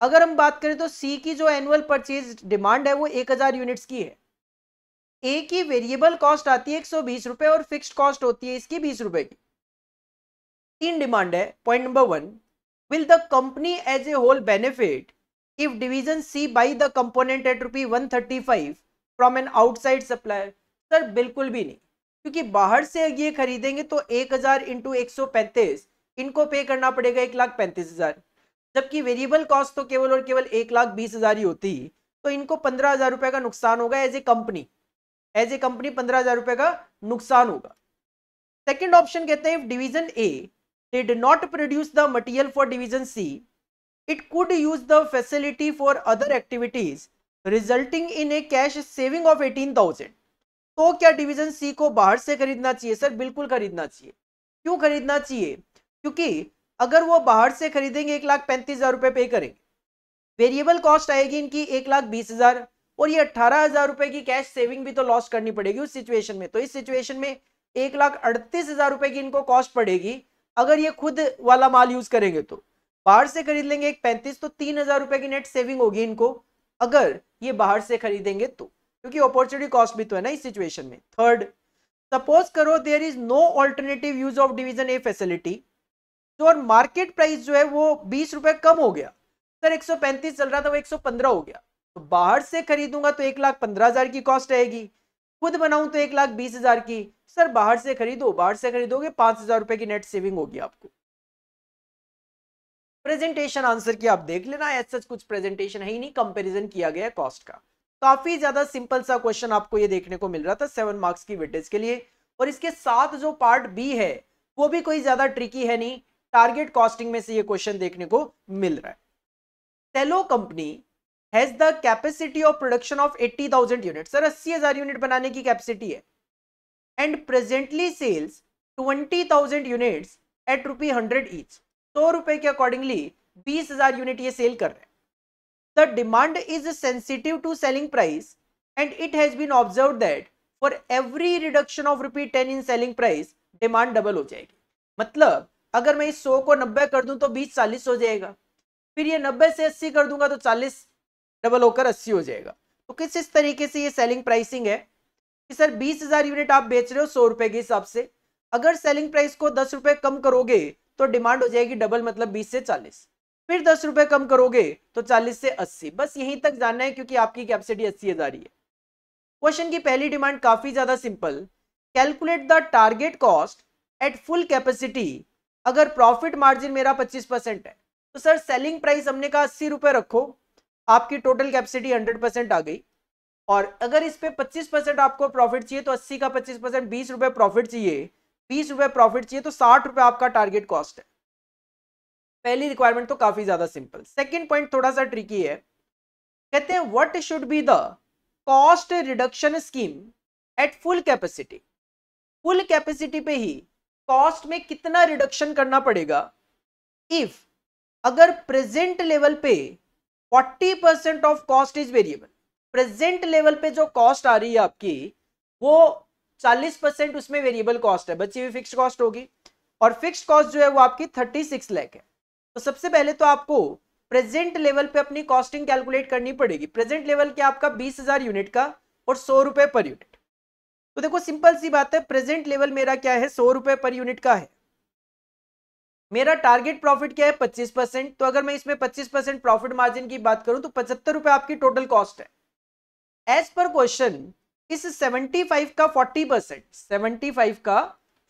अगर हम बात करें तो सी की जो एनुअल परचेज डिमांड है वो 1000 यूनिट्स की है। ए की वेरिएबल कॉस्ट आती है 120 रुपए और फिक्स्ड कॉस्ट होती है इसकी 20 रुपए की। 3 डिमांड है। Point number 1, will the company as a whole benefit if division C buy the component at ₹135 from an outside supplier. Sir बिल्कुल भी नहीं, क्योंकि बाहर से ये खरीदेंगे तो 1000 इंटू 135 इनको पे करना पड़ेगा 1,35,000, जबकि वेरिएबल कॉस्ट तो केवल और केवल 1,20,000 ही होती, तो इनको 15,000 रुपए का नुकसान होगा एज ए कंपनी। 15,000 रुपए का नुकसान होगा। सेकेंड ऑप्शन कहते हैं if division A did not produce the material for division C, it could use the facility for other activities resulting in a cash saving of 18,000। तो क्या डिवीजन सी को बाहर से खरीदना चाहिए? सर बिल्कुल खरीदना चाहिए। क्यों खरीदना चाहिए? क्योंकि अगर वो बाहर से खरीदेंगे 1,35,000 रुपए पे करेंगे, वेरिएबल कॉस्ट आएगी इनकी 1,20,000 और ये 18,000 रुपए की कैश सेविंग भी तो लॉस करनी पड़ेगी उस सिचुएशन में। तो इस सिचुएशन में 1,38,000 रुपए की इनको कॉस्ट पड़ेगी अगर ये खुद वाला माल यूज करेंगे। तो बाहर से खरीद लेंगे 1,35,000 तो 3,000 रुपए की नेट सेविंग होगी इनको अगर ये बाहर से खरीदेंगे तो, क्योंकि अपॉर्चुनिटी कॉस्ट भी तो है ना इस सिचुएशन में। थर्ड, सपोज करो there is no alternative use of division A facility, तो और मार्केट प्राइस जो है वो 20 रुपए कम हो गया। सर 135 चल रहा था वो 115 हो गया, तो बाहर से खरीदूंगा तो 1,15,000 की कॉस्ट आएगी, खुद बनाऊं तो 1,20,000 की। सर बाहर से खरीदो, बाहर से खरीदोगे 5,000 रुपए की नेट सेविंग होगी आपको। प्रेजेंटेशन आंसर की आप देख लेना, ऐसा कुछ प्रेजेंटेशन है ही नहीं, कंपैरिजन किया गया कॉस्ट का। काफी ज्यादा सिंपल सा क्वेश्चन आपको ये देखने को मिल रहा था 7 मार्क्स की वेटेज के लिए, और इसके साथ जो पार्ट बी है वो भी कोई ज्यादा ट्रिकी है नहीं, टारगेट कॉस्टिंग में से ये क्वेश्चन देखने को मिल रहा है। Cello company has the capacity of production of 80,000 unit. Sir 80,000 unit बनाने की कैपेसिटी है, and presently sales 20,000 units at ₹100 each. 100 रुपए के अकॉर्डिंगली 20,000 यूनिट ये सेल कर रहे हैं। The demand is sensitive to selling price and it has been observe that for every reduction of ₹10 in selling price demand double हो जाएगी। मतलब अगर मैं इस 100 को 90 कर दूं तो 20 40 हो जाएगा, फिर ये 90 से 80 कर दूंगा तो 40 डबल होकर 80 हो जाएगा। तो किस इस तरीके से ये सेलिंग प्राइसिंग है कि सर 20,000 यूनिट आप बेच रहे हो 100 रुपए के हिसाब से, अगर सेलिंग प्राइस को 10 रुपए कम करोगे तो डिमांड हो जाएगी डबल, मतलब 20 से 40, फिर 10 रुपए कम करोगे तो 40 से 80। बस यहीं तक जानना है क्योंकि आपकी कैपेसिटी 80,000 ही है। क्वेश्चन की पहली डिमांड काफी ज्यादा simple, calculate the target cost at full capacity अगर प्रॉफिट मार्जिन मेरा 25% है। तो सर सेलिंग प्राइस हमने कहा 80 रुपए रखो, आपकी टोटल कैपेसिटी 100% आ गई, और अगर इस पे 25% आपको प्रॉफिट चाहिए तो 80 का 25% 20 रुपए प्रॉफिट चाहिए, 20 रुपए प्रॉफिट चाहिए तो 60 रुपए आपका टारगेट कॉस्ट है। पहली रिक्वायरमेंट तो काफी ज्यादा सिंपल। सेकंड पॉइंट थोड़ा सा ट्रिकी है, कहते हैं what should be the cost reduction scheme at full capacity. Full capacity पे ही कॉस्ट में कितना रिडक्शन करना पड़ेगा इफ अगर प्रेजेंट लेवल पे 40% of cost is variable. Present level पे जो कॉस्ट आ रही है आपकी वो 40% उसमें वेरिएबल कॉस्ट है, बची हुई फिक्स्ड कॉस्ट होगी, और फिक्स्ड कॉस्ट जो है वो आपकी 36 लाख है। तो सबसे पहले तो आपको प्रेजेंट लेवल पे अपनी कॉस्टिंग कैलकुलेट करनी पड़ेगी। प्रेजेंट लेवल क्या आपका 20,000 यूनिट का और 100 रुपए पर यूनिट। तो देखो सिंपल सी बात है, प्रेजेंट लेवल मेरा क्या है 100 रुपए पर यूनिट का है, मेरा टारगेट प्रॉफिट क्या है 25%। तो अगर मैं इसमें 25% प्रॉफिट मार्जिन की बात करूं तो 75 रुपए आपकी टोटल कॉस्ट है। एज पर क्वेश्चन इस 75 का 40%, 75 का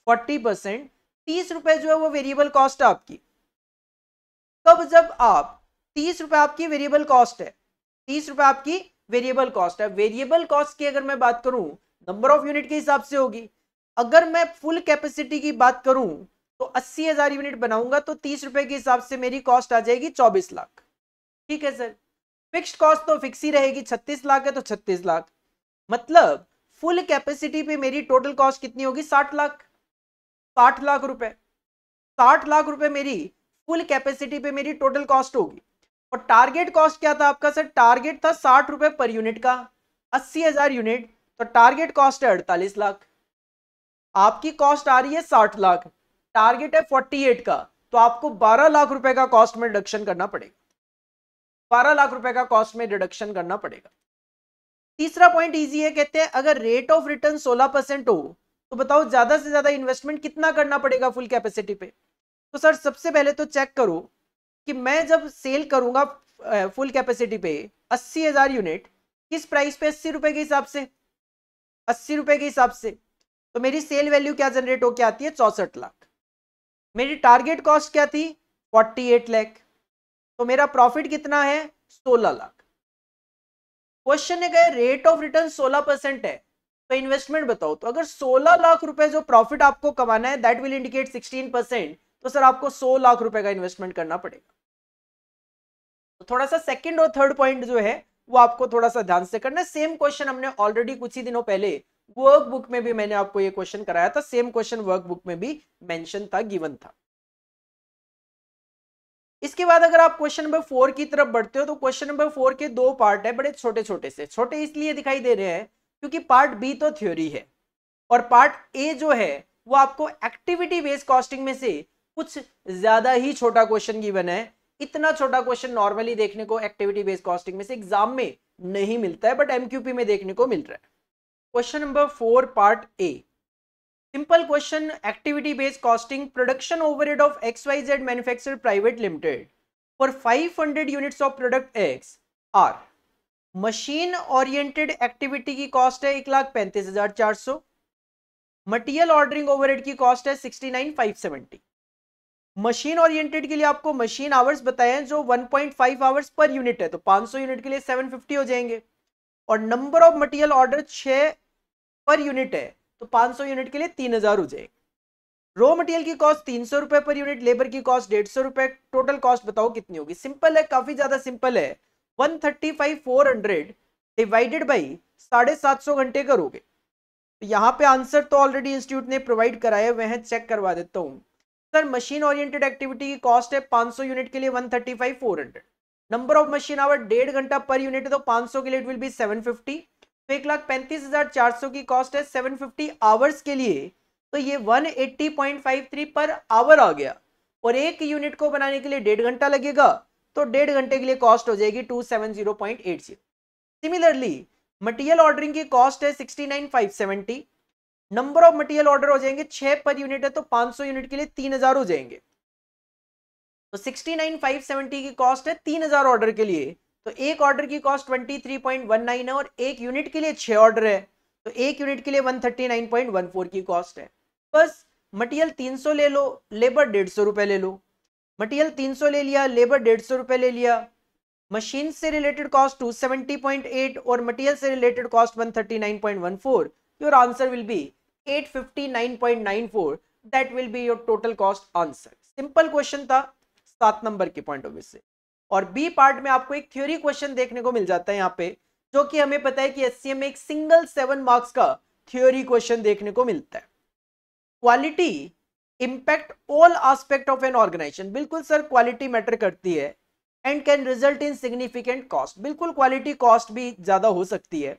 40% 30 रुपए जो है वो वेरिएबल कॉस्ट है आपकी। कब? जब आप 30 रुपए आपकी वेरिएबल कॉस्ट है, 30 रुपए आपकी वेरिएबल कॉस्ट है। वेरिएबल कॉस्ट की अगर मैं बात करूं नंबर ऑफ यूनिट के हिसाब से होगी। अगर मैं फुल कैपेसिटी की बात करूं तो 80,000 यूनिट बनाऊंगा तो 30 रुपए के हिसाब से मेरी कॉस्ट आ जाएगी 24 लाख। ठीक है सर, फिक्स्ड कॉस्ट तो फिक्स ही रहेगी, 36 लाख है तो 36 लाख, मतलब फुल कैपेसिटी पे मेरी टोटल कॉस्ट कितनी होगी 60 लाख, 60 लाख रुपए। 60 लाख रुपए मेरी फुल कैपेसिटी पे मेरी टोटल कॉस्ट होगी। और टारगेट कॉस्ट क्या था आपका सर? टारगेट था 60 रुपए पर यूनिट का, 80,000 यूनिट, तो टारगेट कॉस्ट है 48 लाख। आपकी कॉस्ट आ रही है 60 लाख, टारगेट है 48 का, तो आपको 12 लाख रुपए का कॉस्ट में रिडक्शन करना पड़ेगा, 12 लाख रुपए का कॉस्ट में रिडक्शन करना पड़ेगा। तीसरा पॉइंट इजी है, कहते हैं अगर रेट ऑफ रिटर्न 16% हो तो बताओ ज्यादा से ज्यादा इन्वेस्टमेंट कितना करना पड़ेगा फुल कैपेसिटी पे। तो सर सबसे पहले तो चेक करो कि मैं जब सेल करूंगा फुल कैपेसिटी पे 80,000 यूनिट, किस प्राइस पे? 80 रुपए के हिसाब से, 80 रुपए के हिसाब से, तो मेरी सेल वैल्यू क्या जनरेट होकर आती है 64 लाख। मेरी टारगेट कॉस्ट क्या थी 48 लाख, तो मेरा प्रॉफिट कितना है 16 लाख। क्वेश्चन है रेट ऑफ रिटर्न 16% है तो इन्वेस्टमेंट बताओ। तो अगर 16 लाख रुपए जो प्रॉफिट आपको कमाना है दैट विल इंडिकेट 16%, तो सर आपको 100 लाख रुपए का इन्वेस्टमेंट करना पड़ेगा। तो थोड़ा सा सेकंड और थर्ड पॉइंट जो है वो आपको थोड़ा सा ध्यान से करना है। सेम क्वेश्चन हमने ऑलरेडी कुछ ही दिनों पहले वर्कबुक में भी मैंने आपको ये क्वेश्चन कराया था, सेम क्वेश्चन वर्कबुक में भी मेंशन था, गिवन था। इसके बाद अगर आप क्वेश्चन नंबर 4 की तरफ बढ़ते हो तो क्वेश्चन नंबर 4 के दो पार्ट है, बड़े छोटे छोटे से। छोटे इसलिए दिखाई दे रहे हैं क्योंकि पार्ट बी तो थ्योरी है और पार्ट ए जो है वो आपको एक्टिविटी बेस्ड कॉस्टिंग में से कुछ ज्यादा ही छोटा क्वेश्चन गिवन है। इतना छोटा क्वेश्चन नॉर्मली देखने को एक्टिविटी बेस्ड कॉस्टिंग में से एग्जाम में नहीं मिलता है, बट एमक्यूपी में देखने को मिल रहा है। Question number 4 part A, simple question, activity based costing, production overhead of XYZ manufacturer private limited for 500 units of product X R. Machine oriented activity की कॉस्ट है 1,35,400, मटेरियल ऑर्डरिंग ओवरहेड की cost है 69,570। मशीन ओरिएंटेड के लिए आपको machine hours बताए हैं जो 1.5 आवर्स पर यूनिट है, तो 500 यूनिट के लिए 750 हो जाएंगे, और number of material order 6 per unit है तो 500 यूनिट के लिए 3,000 हो जाएगी। रॉ मटेरियल की कॉस्ट 300 रुपए पर यूनिट, लेबर की कॉस्ट 150 रुपए, टोटल कॉस्ट बताओ कितनी होगी। सिंपल है, काफी ज्यादा सिंपल है। 135,400 डिवाइडेड बाई 750 घंटे करोगे तो यहाँ पे आंसर तो ऑलरेडी इंस्टीट्यूट ने प्रोवाइड कराए हुए हैं, चेक करवा देता हूँ। सर मशीन ओरिएंटेड एक्टिविटी की कॉस्ट है 500 यूनिट के लिए 135,400, नंबर ऑफ मशीन आवर 1.5 घंटा पर यूनिट है तो 500 के लिए इट विल बी 750, तो 1,35,400 की कॉस्ट है 750 आवर्स के लिए तो ये 180.53 पर आवर आ गया, और एक यूनिट को बनाने के लिए 1.5 घंटा लगेगा, तो 1.5 घंटे के लिए कॉस्ट हो जाएगी 270.80। सिमिलरली मटेरियल ऑर्डरिंग की कॉस्ट है 69,570, नंबर ऑफ मटेरियल ऑर्डर हो जाएंगे 6 पर यूनिट है, तो 500 यूनिट के लिए 3000 हो जाएंगे। तो 69,570 की कॉस्ट है 3000 ऑर्डर के लिए, तो एक ऑर्डर की कॉस्ट 23.19 है, और एक यूनिट के लिए 6 ऑर्डर है, तो एक यूनिट के लिए 139.14 की कॉस्ट है। बस मटेरियल 300 ले लो, लेबर 150 रुपए ले लो। मटेरियल 300 ले लिया, लेबर 150 रुपए ले लिया। मशीन से रिलेटेड कॉस्ट 270.8 और मटेरियल से related cost 139.14। Your answer will be 859.94। That will be your total cost answer. Simple question था 7 नंबर के पॉइंट ऑफ व्यू से। और बी पार्ट में आपको एक थ्योरी क्वेश्चन देखने को मिल जाता है यहाँ पे, जो कि हमें पता है कि एचसीएम में एक सिंगल 7 मार्क्स का थ्योरी क्वेश्चन देखने को मिलता है। Quality impact all aspect of an organisation. बिल्कुल सर, क्वालिटी मैटर करती है and can result in significant cost. बिल्कुल, क्वालिटी कॉस्ट भी ज्यादा हो सकती है।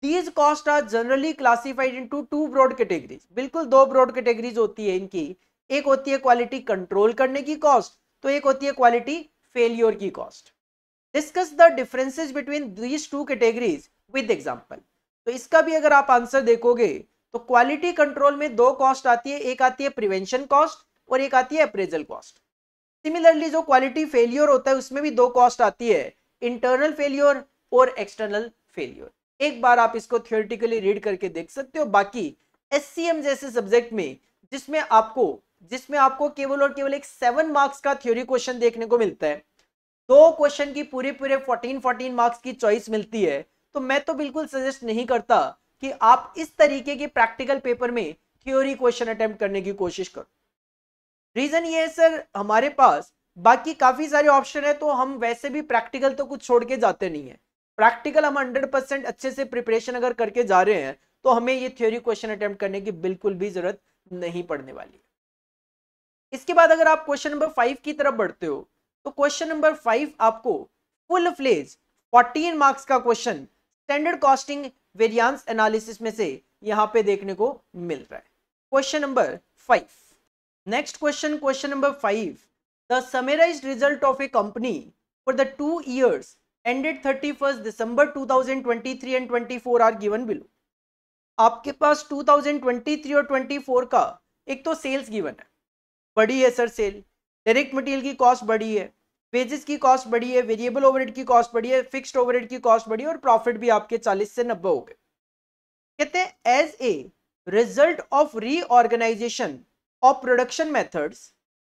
These costs are generally classified into 2 broad categories। बिल्कुल 2 broad categories होती है इनकी। एक होती है क्वालिटी कंट्रोल करने की कॉस्ट, तो एक होती है क्वालिटी फेलियर की cost. Discuss the differences between these 2 categories with example. तो इसका भी अगर आप आंसर देखोगे तो क्वालिटी कंट्रोल में 2 कॉस्ट आती है, एक आती है प्रिवेंशन कॉस्ट और एक आती है अप्रेजल कॉस्ट। सिमिलरली जो क्वालिटी फेलियर होता है उसमें भी 2 कॉस्ट आती है, इंटरनल फेलियर और एक्सटर्नल फेलियर। एक बार आप इसको थियोरेटिकली रीड करके देख सकते हो। बाकी एससीएम जैसे सब्जेक्ट में जिसमें आपको केवल और केवल एक 7 मार्क्स का थ्योरी क्वेश्चन देखने को मिलता है, 2 क्वेश्चन की पूरे 14 मार्क्स की चॉइस मिलती है, तो मैं तो बिल्कुल सजेस्ट नहीं करता कि आप इस तरीके के प्रैक्टिकल पेपर में थ्योरी क्वेश्चन अटेम्प्ट करने की कोशिश करो। रीजन ये है सर, हमारे पास बाकी काफी सारे ऑप्शन है, तो हम वैसे भी प्रैक्टिकल तो कुछ छोड़ के जाते नहीं है। प्रैक्टिकल हम 100% अच्छे से प्रिपरेशन अगर करके जा रहे हैं तो हमें ये थ्योरी क्वेश्चन अटेम्प्ट करने की बिल्कुल भी जरूरत नहीं पड़ने वाली है। इसके बाद अगर आप क्वेश्चन नंबर 5 की तरफ बढ़ते हो, तो क्वेश्चन नंबर 5 आपको फुल फ्लेज 14 मार्क्स का question standard costing variance analysis में से यहां पे देखने को मिल रहा है। Question number 5। Next question, question number 5। The summarised result of A company for the 2 years ended 31st December 2023 and 24 are given below। आपके पास 2023 और 24 का एक तो सेल्स गिवन है, बढ़ी है सर सेल, डायरेक्ट मटेरियल की कॉस्ट बढ़ी है, वेजेस की कॉस्ट बढ़ी है, वेरिएबल ओवरहेड की कॉस्ट बढ़ी है, फिक्स्ड ओवरहेड की कॉस्ट बढ़ी है, और प्रॉफिट भी आपके 40 से 90 हो गए। कहते हैं as a result of reorganisation of production methods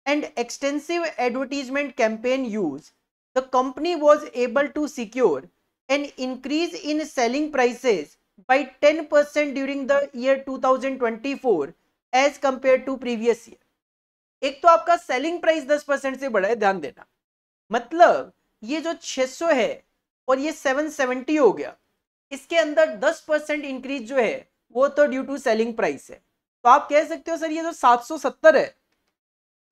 and extensive advertisement campaign use, the company was able to secure an increase in selling prices by 10% during the year 2024 as compared to previous year। एक तो आपका selling price 10% से बढ़ा है, ध्यान देना। मतलब ये जो 600 है और ये 770 हो गया, इसके अंदर 10% इंक्रीज जो है वो तो ड्यू टू सेलिंग प्राइस है। तो आप कह सकते हो सर ये जो 770 है,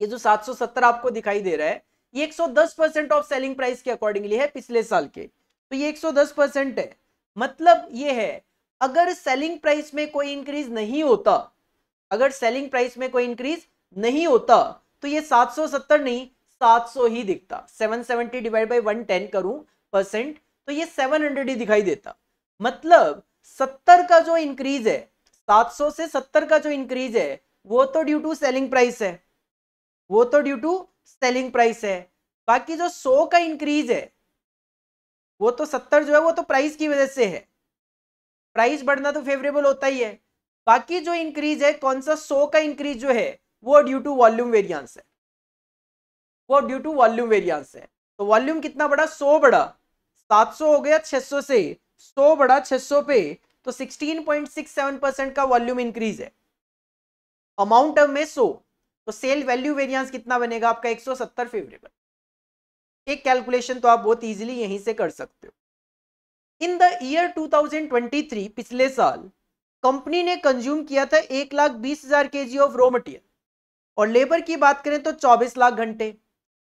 ये जो 770 आपको दिखाई दे रहा है, ये 110% ऑफ सेलिंग प्राइस के अकॉर्डिंगली है पिछले साल के, तो ये 110% है। मतलब ये है अगर सेलिंग प्राइस में कोई इंक्रीज नहीं होता, अगर सेलिंग प्राइस में कोई इंक्रीज नहीं होता तो ये 770 नहीं 700 ही दिखता। 770 डिवाइड बाई 110 करूं परसेंट तो ये 700 ही दिखाई देता। मतलब 70 का जो इंक्रीज है, 700 से 70 का जो इंक्रीज है वो तो ड्यू टू सेलिंग प्राइस है, वो तो ड्यू टू सेलिंग प्राइस है। बाकी जो 100 का इंक्रीज है वो तो 70 जो है वो तो प्राइस की वजह से है, प्राइस बढ़ना तो फेवरेबल होता ही है। बाकी जो इंक्रीज है कौन सा, 100 का इंक्रीज जो है वो ड्यू टू वॉल्यूम वेरिएंस है, वो ड्यू टू वॉल्यूम वेरिएंस है। तो वॉल्यूम कितना बढ़ा, 100 बढ़ा, 700 हो गया 600 से, 100 बढ़ा 600 पे, तो 16.67% का वॉल्यूम इंक्रीज है अमाउंट में 100। तो सेल वैल्यू वेरिएंस कितना बनेगा आपका, 170 फेवरेबल। एक कैलकुलेशन तो आप बहुत इजीली यहीं से कर सकते हो। इन द ईयर 2023 पिछले साल कंपनी ने कंज्यूम किया था 1,20,000 kg ऑफ रॉ मटेरियल, और लेबर की बात करें तो 24 लाख घंटे।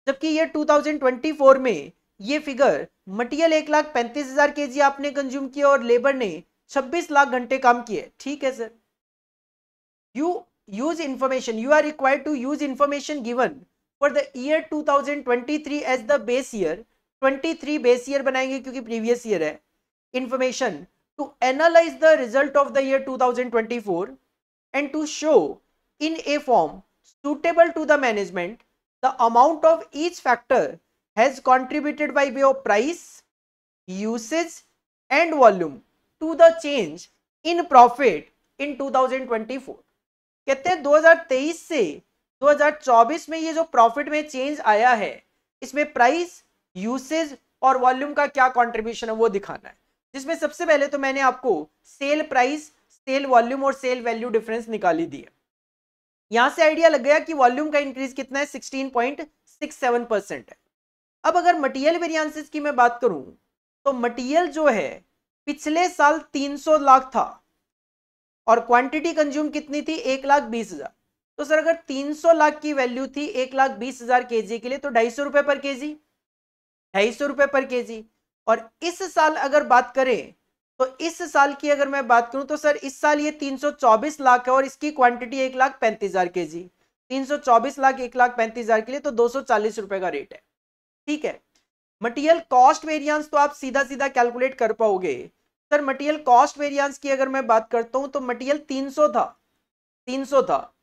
जबकि ईयर 2024 में ये फिगर मटेरियल 1,35,000 kg आपने कंज्यूम किया और लेबर ने 26 लाख घंटे काम किए। ठीक है sir, you use information, you are required to use information given for the year 2023 as the base year. 23 base year बनाएंगे क्योंकि प्रीवियस ईयर है. Information to analyse the result of the year 2024 and to show in a form suitable to the management the amount of each factor has contributed by way of price, usage and volume to the change in profit in 2024. कहते हैं 2023 से 2024 में ये जो profit में change आया है इसमें प्राइस, यूसेज और वॉल्यूम का क्या कंट्रीब्यूशन है वो दिखाना है. जिसमें सबसे पहले तो मैंने आपको सेल प्राइस, सेल वॉल्यूम और सेल वैल्यू डिफरेंस निकाली दी है. यहां से आइडिया लग गया कि वॉल्यूम का इंक्रीज कितना है, 16.67% है. अब अगर मटेरियल वेरिएंसेस की मैं बात करूं तो मटेरियल जो है पिछले साल 300 लाख था और क्वांटिटी कंज्यूम कितनी थी, 1,20,000. तो सर अगर 300 लाख की वैल्यू थी 1,20,000 केजी के लिए तो 250 रुपए पर केजी, 250 रुपए पर केजी. और इस साल अगर बात करें तो इस साल की अगर मैं बात करूं तो सर इस साल ये 324 लाख है और इसकी क्वांटिटी 1,35,000 केजी. 324 लाख 1,35,000 के लिए तो 240 रुपए का रेट है. ठीक है. मटेरियल कॉस्ट वेरिएंस तो आप सीधा सीधा कैलकुलेट कर पाओगे. सर मटेरियल कॉस्ट वेरिएंस की अगर मैं बात करता हूं तो मटेरियल 300 था.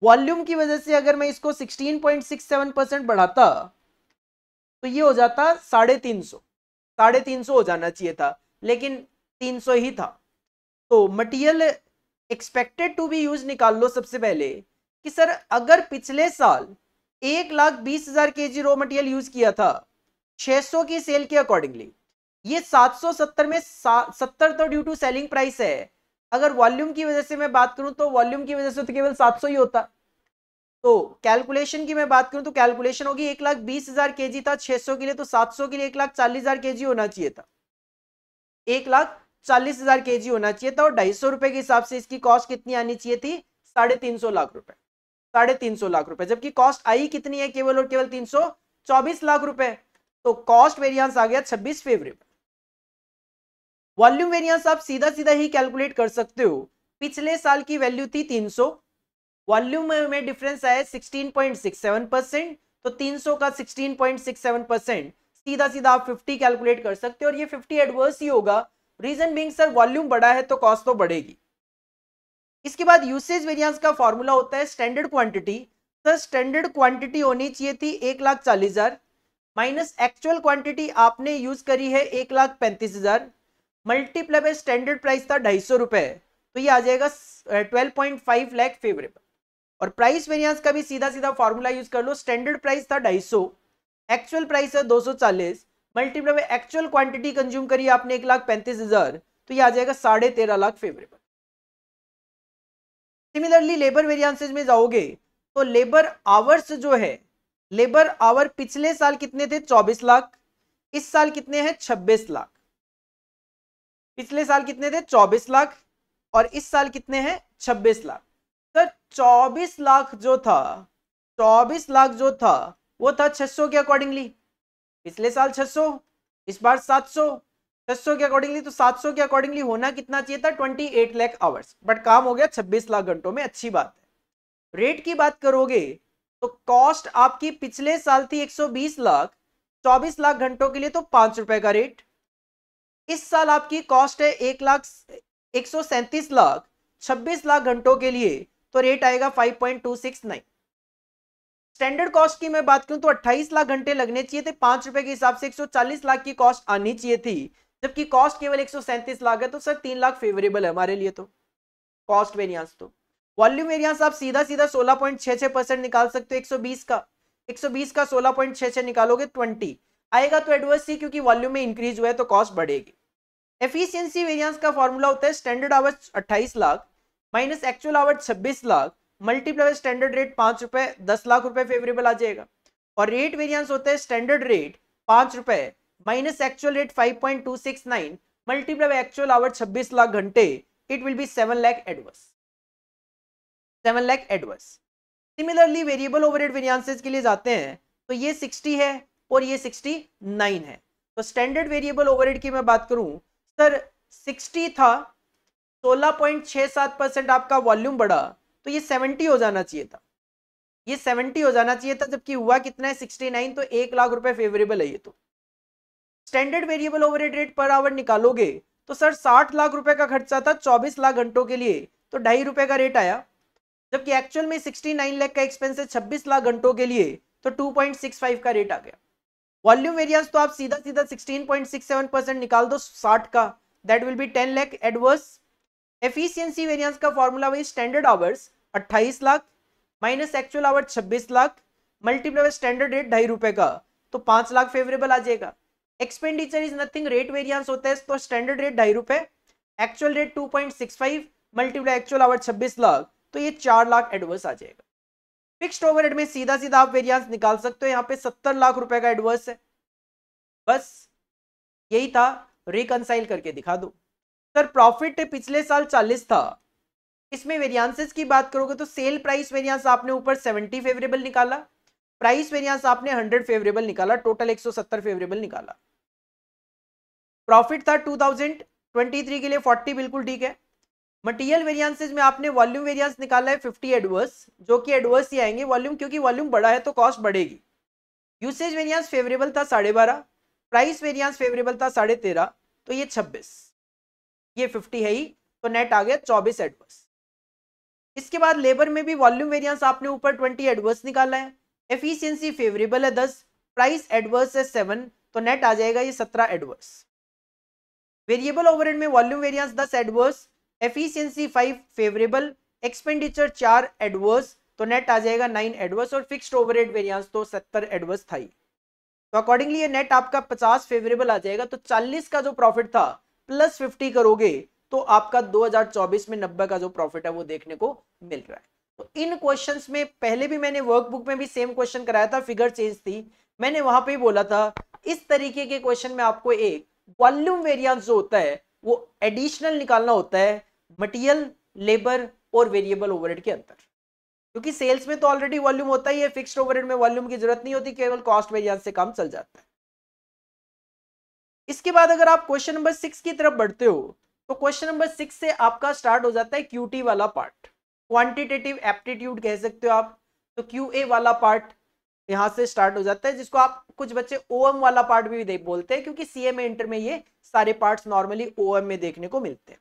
वॉल्यूम की वजह से अगर मैं इसको 16.67% बढ़ाता तो ये हो जाता 350 हो जाना चाहिए था, लेकिन 300 ही था. तो material expected to be use निकाल लो सबसे पहले कि सर अगर पिछले साल 1,20,000 केजी रॉ मटेरियल यूज किया था 600 की सेल के अकॉर्डिंगली, ये 770 में 70 तो ड्यू टू सेलिंग प्राइस है. अगर वॉल्यूम की वजह से मैं बात करूं तो वॉल्यूम की वजह से तो केवल 700 ही होता. तो कैलकुलेशन की मैं बात करूं तो कैलकुलेशन होगी 1,20,000 केजी था 600 के लिए, तो 700 के लिए 1,40,000 केजी होना चाहिए था, 1,40,000 केजी होना चाहिए था. और 250 रुपए के हिसाब से इसकी कॉस्ट कितनी आनी चाहिए थी, 350 लाख रुपए, 350 लाख रुपए. जबकि कॉस्ट आई कितनी है, केवल और केवल 324 लाख रुपए. तो कॉस्ट वेरिएंस आ गया 26 फेवरेबल. वॉल्यूम वेरिएंस आप सीधा सीधा ही कैलकुलेट कर सकते हो. पिछले साल की वैल्यू थी 300, वॉल्यूम में डिफरेंस आया 16.67%, तो 300 का 16.67% सीधा सीधा आप 50 कैलकुलेट कर सकते हो. और ये 50 एडवर्स ही होगा. रीजन बीइंग सर वॉल्यूम बड़ा है तो कॉस्ट तो बढ़ेगी. इसके बाद यूसेज वेरिएंस का फॉर्मूला होता है standard quantity. Sir standard quantity होनी चाहिए थी 1,40,000 माइनस एक्चुअल क्वांटिटी आपने यूज करी है 1,35,000 मल्टीप्लाई बाय स्टैंडर्ड प्राइस था 250 रुपए, तो ये आ जाएगा 12.5 लाख फेवरेबल. और प्राइस वेरिएंस का भी सीधा सीधा फॉर्मूला यूज कर लो. स्टैंडर्ड प्राइस था 250, एक्चुअल प्राइस है 240, multiply by actual quantity consume करी आपने 1,35,000, तो ये आ जाएगा 13.5 lakh favourable. Similarly labour variances में जाओगे तो लेबर आवर्स जो है, लेबर आवर पिछले साल कितने थे, 24 लाख. इस साल कितने हैं, 26 लाख. पिछले साल कितने थे, 24 लाख, और इस साल कितने हैं, 26 लाख. सर 24 लाख जो था वो था 600 के अकॉर्डिंगली. पिछले साल 600, इस बार 700. 600 के अकॉर्डिंगली, तो 700 के अकॉर्डिंगली होना कितना चाहिए था, 28 लाख आवर्स. बट काम हो गया 26 लाख घंटों में, अच्छी बात है. रेट की बात करोगे तो कॉस्ट आपकी पिछले साल थी 120 लाख, 24 लाख घंटों के लिए तो 5 रुपए का रेट. इस साल आपकी कॉस्ट है 1,37 लाख 26 लाख घंटों के लिए, तो रेट आएगा 5.269. स्टैंडर्ड कॉस्ट की मैं बात करूं तो 28 लाख घंटे लगने चाहिए थे, 5 रुपए के हिसाब से 140 लाख की कॉस्ट आनी चाहिए थी, जबकि कॉस्ट केवल 137 लाख है. तो सर 3 लाख फेवरेबल है हमारे लिए. तो कॉस्ट वेरिएंस तो वॉल्यूम वेरिएंस आप सीधा सीधा 16.66% निकाल सकते हो. 120 का 16.66 निकालोगे 20 आएगा, तो एडवर्स ही, क्योंकि वॉल्यूम में इंक्रीज हुआ है तो कॉस्ट बढ़ेगी. एफिशिएंसी वेरिएंस का फॉर्मूला होता है standard hours 28 lakh minus actual hours 26 lakh multiply standard rate 5 रुपए, 10 लाख रुपए फेवरेबल आ जाएगा. और रेट वेरिएंस होता है स्टैंडर्ड रेट 5 रुपए minus actual rate 5.269 multiply actual hours 26 lakh घंटे, it will be 7 lakh adverse. 7 lakh adverse. Similarly variable overhead variances के लिए जाते हैं तो ये 60 है और ये 69 है. तो स्टैंडर्ड वेरिएबल ओवरहेड की मैं बात करूं सर 60 था, 16.67% आपका वॉल्यूम बढ़ा, तो ये 70 हो जाना चाहिए था, ये 70 हो जाना चाहिए था, जबकि हुआ कितना है 69, तो 1 लाख रुपए फेवरेबल है ये। तो standard variable overhead rate per hour निकालोगे तो सर 60 लाख रुपए का खर्चा था 24 लाख घंटों के लिए, तो 2.5 रुपए का रेट आया, जबकि एक्चुअल में 69 लाख का एक्सपेंस है 26 लाख घंटों के लिए, तो 2.65 का रेट आ गया। वॉल्यूम वेरिएंस तो आप सीधा सीधा 16.67% निकाल दो 60 का, that will be 10 lakh adverse. Efficiency variance का फॉर्मूला वही standard hours 28 lakh minus actual our 26 lakh multiply standard rate 2.5 रुपए का, तो 5 लाख फेवरेबल आ जाएगा। Expenditure is nothing, rate variance होता है, तो स्टैंडर्ड रेट 2.5 रुपए, actual rate 2.65 multiply actual our 26 lakh, तो ये 4 लाख एडवर्स आ जाएगा। फिक्स्ड ओवरहेड में सीधा सीधा आप वेरिएंस निकाल सकते हो, यहाँ पे 70 लाख रुपए का एडवर्स है, बस यही था, रिकंसाइल करके दिखा दो। सर प्रॉफिट पिछले साल 40 था, इसमें वेरिएंसेस की बात करोगे तो सेल प्राइस वेरिएंस आपने ऊपर 70 फेवरेबल निकाला, प्राइस वेरिएंस आपने 100 फेवरेबल निकाला, टोटल 170 फेवरेबल निकाला। प्रॉफिट था 2023 के लिए 40, बिल्कुल ठीक है। मटेरियल वेरिएंसेस में आपने वॉल्यूम वेरिएंस निकाला है 50 एडवर्स, जो कि एडवर्स ही आएंगे वॉल्यूम, क्योंकि वॉल्यूम बड़ा है तो कॉस्ट बढ़ेगी। यूसेज वेरिएंस फेवरेबल था 12.5, प्राइस वेरिएंस फेवरेबल था 13.5, तो ये 26, ये 50 है ही, तो नेट आ गया 24 एडवर्स। इसके बाद लेबर में भी वॉल्यूम वेरिएंस आपने ऊपर 20 एडवर्स निकाला है, एफिशिएंसी फेवरेबल है 10, प्राइस एडवर्स है 7, तो नेट आ जाएगा ये 17 एडवर्स। वेरिएबल ओवरहेड में volume variance 10 adverse, efficiency 5 favourable, expenditure 4 adverse, तो नेट आ जाएगा 9 एडवर्स, और फिक्स्ड ओवरहेड वेरिएंस तो 70 एडवर्स था ही, तो अकॉर्डिंगली ये नेट आपका 50 फेवरेबल आ जाएगा। तो 40 का जो प्रॉफिट था प्लस 50 करोगे तो आपका 2024 में 90 का जो प्रॉफिट है वो देखने को मिल रहा है। तो इन क्वेश्चंस में पहले भी मैंने वर्कबुक में भी सेम क्वेश्चन कराया था, फिगर चेंज थी, मैंने वहां पे ही बोला था इस तरीके के क्वेश्चन में आपको एक वॉल्यूम वेरिएंस जो होता है वो एडिशनल निकालना होता है मटेरियल, लेबर और वेरिएबल ओवरहेड के अंदर, क्योंकि सेल्स में तो ऑलरेडी वॉल्यूम होता ही है, फिक्स्ड ओवरहेड में वॉल्यूम की जरूरत नहीं होती, केवल कॉस्ट वेरिएंस से काम चल जाता है। इसके बाद अगर आप क्वेश्चन नंबर 6 की तरफ बढ़ते हो तो क्वेश्चन नंबर 6 से आपका स्टार्ट हो जाता है क्यूटी वाला पार्ट, क्वांटिटेटिव एप्टीट्यूड कह सकते हो आप, तो क्यूए वाला पार्ट यहां से स्टार्ट हो जाता है, जिसको आप कुछ बच्चे ओएम वाला पार्ट भी बोलते हैं, क्योंकि सीएमए इंटर में ये सारे पार्ट्स नॉर्मली ओएम में देखने को मिलते हैं।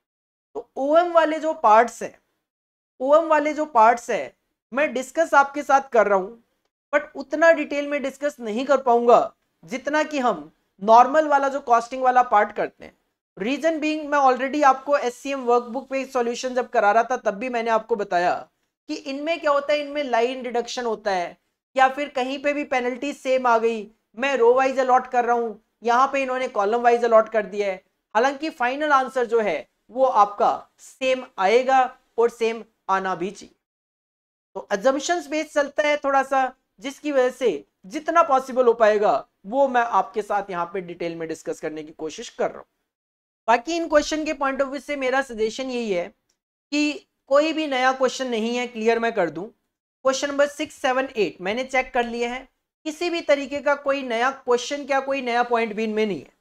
तो ओएम वाले जो पार्ट्स हैं, ओएम वाले जो पार्ट्स है मैं डिस्कस आपके साथ कर रहा हूं, बट उतना डिटेल में डिस्कस नहीं कर पाऊंगा जितना कि हम नॉर्मल वाला जो कॉस्टिंग वाला पार्ट करते हैं। रीजन बीइंग, मैं ऑलरेडी आपको एससीएम वर्कबुक पे सॉल्यूशन जब करा रहा था तब भी मैंने आपको बताया कि इनमें क्या होता है, इनमें लाइन रिडक्शन होता है, या फिर कहीं पे भी पेनल्टी सेम आ गई, मैं रो वाइज अलॉट कर रहा हूं, यहां पे इन्होंने कॉलम वाइज अलॉट कर दिया है, हालांकि फाइनल आंसर जो है वो आपका सेम आएगा और सेम आना भी चाहिए। तो अजम्पशंस बेस चलता है थोड़ा सा, जिसकी वजह से जितना पॉसिबल हो पाएगा वो मैं आपके साथ यहाँ पे डिटेल में डिस्कस करने की कोशिश कर रहा हूँ। बाकी इन क्वेश्चन के पॉइंट ऑफ व्यू से मेरा सजेशन यही है कि कोई भी नया क्वेश्चन नहीं है, क्लियर मैं कर दूं, क्वेश्चन नंबर 6, 7, 8 मैंने चेक कर लिए हैं, किसी भी तरीके का कोई नया क्वेश्चन क्या कोई नया पॉइंट भी इनमें नहीं है।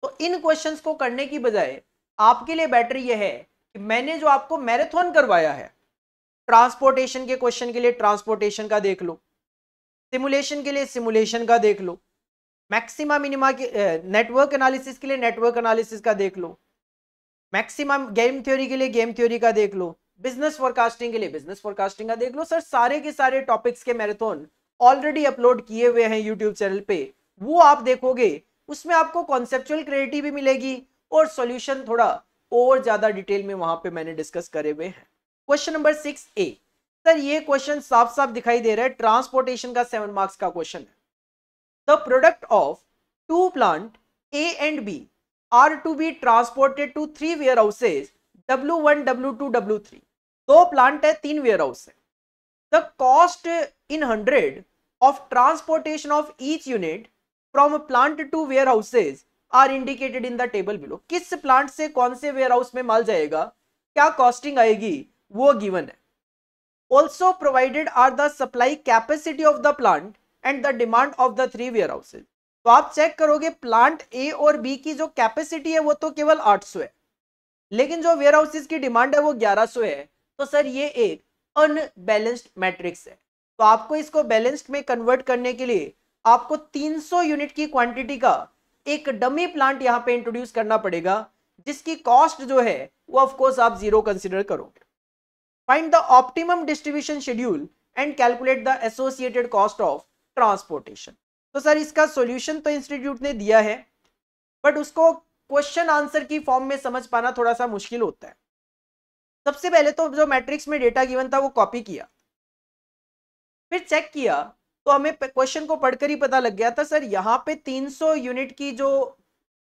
तो इन क्वेश्चंस को करने की बजाय आपके लिए बेटर यह है कि मैंने जो आपको मैराथन करवाया है, ट्रांसपोर्टेशन के क्वेश्चन के लिए ट्रांसपोर्टेशन का देख लो, सिमुलेशन के लिए सिमुलेशन का देख लो, मैक्सिमा मिनिमा के नेटवर्क एनालिसिस के लिए नेटवर्क एनालिसिस का देख लो, मैक्सिमम गेम थ्योरी के लिए गेम थ्योरी का देख लो, बिजनेस फोरकास्टिंग के लिए बिजनेस फोरकास्टिंग का देख लो। सर सारे के सारे टॉपिक्स के मैराथन ऑलरेडी अपलोड किए हुए हैं यूट्यूब चैनल पे, वो आप देखोगे, उसमें आपको कॉन्सेप्चुअल क्लैरिटी भी मिलेगी और सॉल्यूशन थोड़ा और ज्यादा डिटेल में वहां पे मैंने डिस्कस करे हुए हैं। क्वेश्चन नंबर 6A, सर ये क्वेश्चन साफ साफ दिखाई दे रहा है, ट्रांसपोर्टेशन का 7 मार्क्स का क्वेश्चन है। The product of two plant A and B are to be transported to 3 warehouses W1, W2, W3। दो प्लांट है, 3 वेयर हाउस है। The cost in 100 of transportation of each unit from plant to warehouses are indicated in the table below. किस plant से कौन से ware house में माल जाएगा, क्या कॉस्टिंग आएगी, वो गिवन है। Also provided are the supply capacity of the plant and the demand of the 3 warehouses. तो आप चेक करोगे प्लांट ए और बी की जो कैपेसिटी है वो तो केवल 800 है, लेकिन जो वेयर हाउसेज की डिमांड है वो 1100 है। तो सर ये एक अनबैलेंस्ड मैट्रिक्स है। तो आपको इसको बैलेंस्ड में कन्वर्ट करने के लिए आपको 300 यूनिट की क्वांटिटी का एक डमी प्लांट यहां पे इंट्रोड्यूस करना पड़ेगा, जिसकी कॉस्ट जो है वो ऑफ कोर्स आप जीरो कंसीडर करोगे। Find the optimum distribution schedule and calculate the associated cost of transportation. तो सर इसका सॉल्यूशन तो इंस्टीट्यूट ने दिया है, बट उसको क्वेश्चन आंसर की फॉर्म में समझ पाना थोड़ा सा मुश्किल होता है। सबसे पहले तो जो मैट्रिक्स में डेटा गिवन था वो कॉपी किया, फिर चेक किया, तो हमें क्वेश्चन को पढ़कर ही पता लग गया था सर यहाँ पे 300 यूनिट की जो